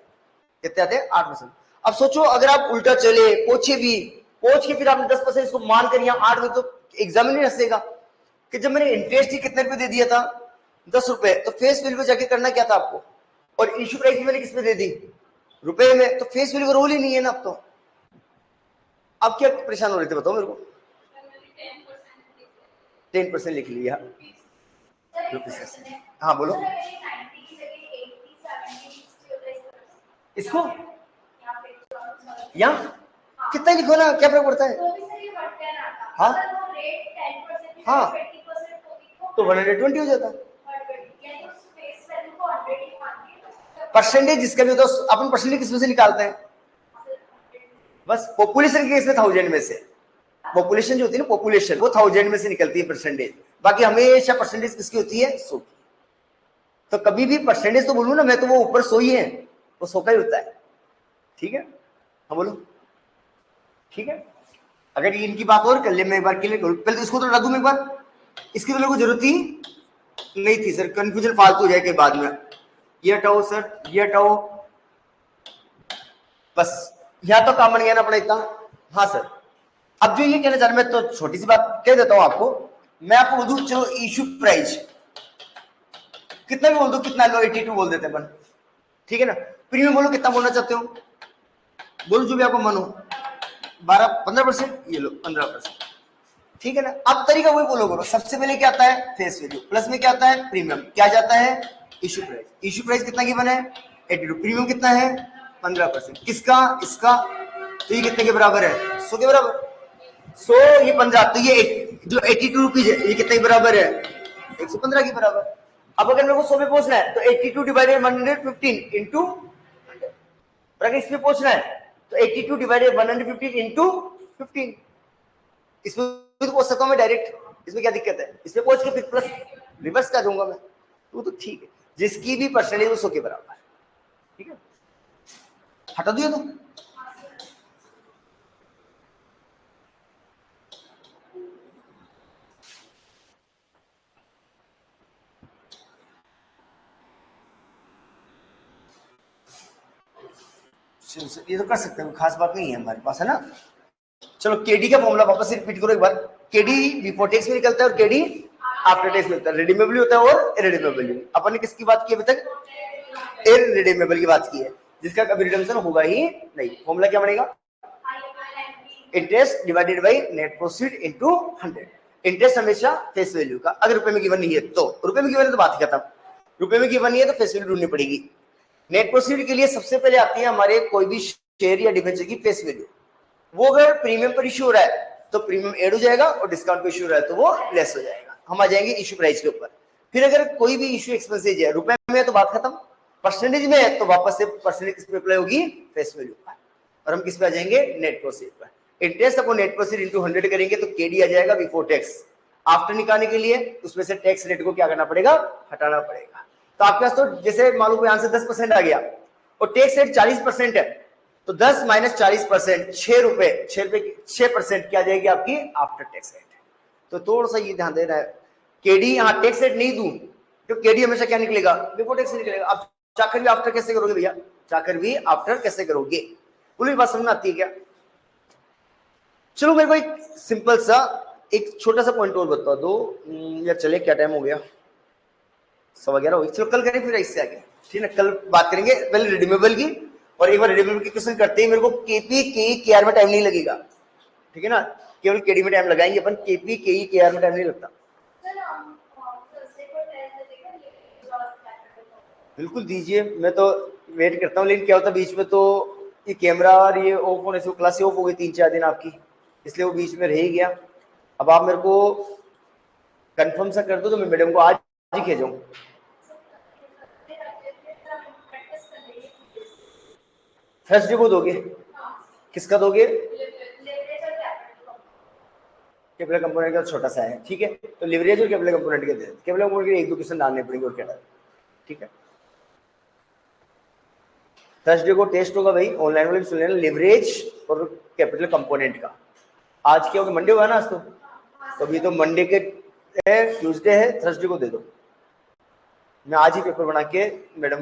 कितने आते हैं? 8%। अब सोचो अगर आप उल्टा चले पोछ के फिर आपने 10% इसको मान कर यहाँ 8 रुपए, तो एग्जाम नहीं हंसेगा कि जब मैंने इंटरेस्ट ही कितने रुपए दे दिया था 10 रुपए, तो फेस वैल्यू पे जाके करना क्या था आपको, और इश्यू प्राइस मैंने किस पे दे दी रुपए में, तो फेस वैल्यू का रोल ही नहीं है ना। अब तो अब क्या परेशान हो रहे थे बताओ मेरे को? 10% लिख लिया। हाँ बोलो। इसको यहाँ कितना लिखो ना, क्या फर्क पड़ता है? हाँ हाँ तो 120 हो जाता। परसेंटेज जिसका भी होता है अपन परसेंटेज किसमें से निकालते हैं? बस पॉपुलेशन के केस में 1000 में से, पॉपुलेशन जो होती है ना पॉपुलेशन वो 1000 में से निकलती है परसेंटेज, बाकी हमेशा परसेंटेज किसकी होती है? 100 की। तो कभी भी परसेंटेज तो बोलूं ना मैं तो वो ऊपर 100 ही है, वो 100 का ही होता है। ठीक है हाँ बोलो। ठीक है अगर इनकी बात और कर ले मैं एक बार क्लियर करूं, पहले तो इसको तो हटा दूं मैं एक बार, इसकी तो लोगों को जरूरत ही नहीं थी सर, कंफ्यूजन फालतू हो जाए के बाद में। ये हटाओ सर, ये हटाओ, बस यहां तो काम बन गया ना अपना इतना। हाँ सर अब जो ये कहना चाह रहा मैं तो छोटी सी बात कह देता हूं आपको, मैं आपको बोल दूं चलो इश्यू प्राइस कितना भी बोल दो, कितना लो 82 बोल देते अपन, ठीक है ना। प्रीमियम बोलो कितना बोलना चाहते हो, बोलो जो भी आपको मन हो, 15%, ये लो 15%, ठीक है ना। अब तरीका वही बोलो करो, सबसे पहले क्या आता है? फेस वैल्यू, प्लस में क्या आता है? प्रीमियम, क्या जाता है? Issue price. इश्यू प्राइस कितना गिवन है? 82, प्रीमियम कितना है? 15%, किसका? इसका, तो ये कितने के बराबर है? 100 के बराबर। 100 ये 15, तो ये जो 82 रुपीज है ये कितने के बराबर है? 115 के बराबर। अब अगर मेरे को 100 पे पहुंचना है तो 82 डिवाइडेड 115 इंटू, अगर इसमें पहुंचना है तो 82 डिवाइडेड 115 इंटू 15, इसमें भी तो पहुंच सकता हूं मैं डायरेक्ट, इसमें क्या दिक्कत है? इसमें पहुंच के फिर प्लस रिवर्स कर दूंगा मैं, तो ठीक है। जिसकी भी परसेंटेज 100 के बराबर, ठीक है। हटा दिया तो ये तो कर सकते हैं, खास बात नहीं है हमारे पास, है ना। चलो केडी का फॉर्मूला वापस से रिपीट करो एक बार। केडी बिफोर टैक्स में निकलता है और केडी आफ्टर टैक्स में निकलता है। रिडीमेबल होता है और इररिडीमेबल। अपन ने किसकी बात की अभी तक? इररिडीमेबल की बात की है, जिसका कभी रिडम्पशन होगा ही नहीं। फॉर्मूला क्या बनेगा? Interest divided by net proceed into 100। Interest हमेशा फेस वैल्यू का, अगर रुपए में गिवन नहीं है तो, रुपए में गिवन है तो बात खत्म, रुपए में गिवन नहीं है तो फेस वैल्यू ढूंढनी पड़ेगी। नेट प्रोसीड के लिए सबसे पहले आती है हमारे कोई भी शेयर या डिबेंचर की फेस वैल्यू। वो अगर प्रीमियम पर इश्यू हो रहा है तो प्रीमियम ऐड हो जाएगा, और डिस्काउंट पर इश्यू हो रहा है तो वो लेस हो जाएगा। हम आ जाएंगे इश्यू प्राइस के ऊपर। फिर अगर कोई भी इश्यू एक्सपेंसेज है रुपए में है तो बात खत्म, परसेंटेज में है तो वापस से परसेंटेज किस पे अप्लाई होगी? फेस वैल्यू पर। और हम किस पे आ जाएंगे? नेट प्रोसीड पर। Interest upon net proceed into 100 करेंगे तो केडी आ जाएगा बिफोर टैक्स। आफ्टर निकालने के लिए उसमें से टैक्स रेट को क्या करना पड़ेगा? हटाना पड़ेगा। तो आपके पास तो जैसे मालूम को आंसर 10% आ गया और टैक्स रेट 40% है, तो 10 माइनस 40%, 6 रुपए, 6% क्या जाएगी आपकी? After tax rate. तो थोड़ा सा ये ध्यान देना है, केडी यहाँ टैक्स रेट नहीं दूं तो केडी हमेशा क्या निकलेगा? बिफोर टैक्स निकलेगा। अब चाकर भी आफ्टर कैसे करोगे भैया? चाकर भी आफ्टर कैसे करोगे? पूरी बात समझ में आती है क्या? चलो मेरे को एक सिंपल सा एक छोटा सा पॉइंट और बता दो यार। चले क्या टाइम हो गया? 11:15 हो गई। चलो कल करें फिर इससे आगे, ठीक है। कल बात करेंगे पहले रिडीमेबल की, और एक बार रिडीमेबल की क्वेश्चन करते ही मेरे को केपी के आर में टाइम नहीं लगेगा, ठीक है ना। केवल केडी में टाइम लगाएंगे अपन, केपी के आर में टाइम नहीं लगता। बिल्कुल दीजिए, मैं तो वेट करता हूँ। लेकिन क्या होता है बीच में तो ये कैमरा और ये ऑफ होने से क्लासें ऑफ हो गई 3-4 दिन आपकी, इसलिए वो बीच में रह ही गया। अब आप मेरे को कंफर्म सा कर दो तो मैं मैडम को आज ही भेजूं। थर्सडे को दोगे? किसका दोगे? कैपिटल कंपोनेंट का छोटा सा है, ठीक है। तो लिवरेज और कैपिटल कंपोनेंट के दे, कैपिटल कंपोनेंट के 1-2 क्वेश्चन डालने पड़ेंगे और क्या डाल, ठीक है। थर्सडे को टेस्ट होगा भाई, ऑनलाइन वाले भी सुन लेना, लिवरेज और कैपिटल कंपोनेंट का। आज क्या होगा, मंडे हुआ ना आज तो अभी तो मंडे के है, ट्यूसडे है, थर्सडे को दे दो। मैं आज ही पेपर बना के मैडम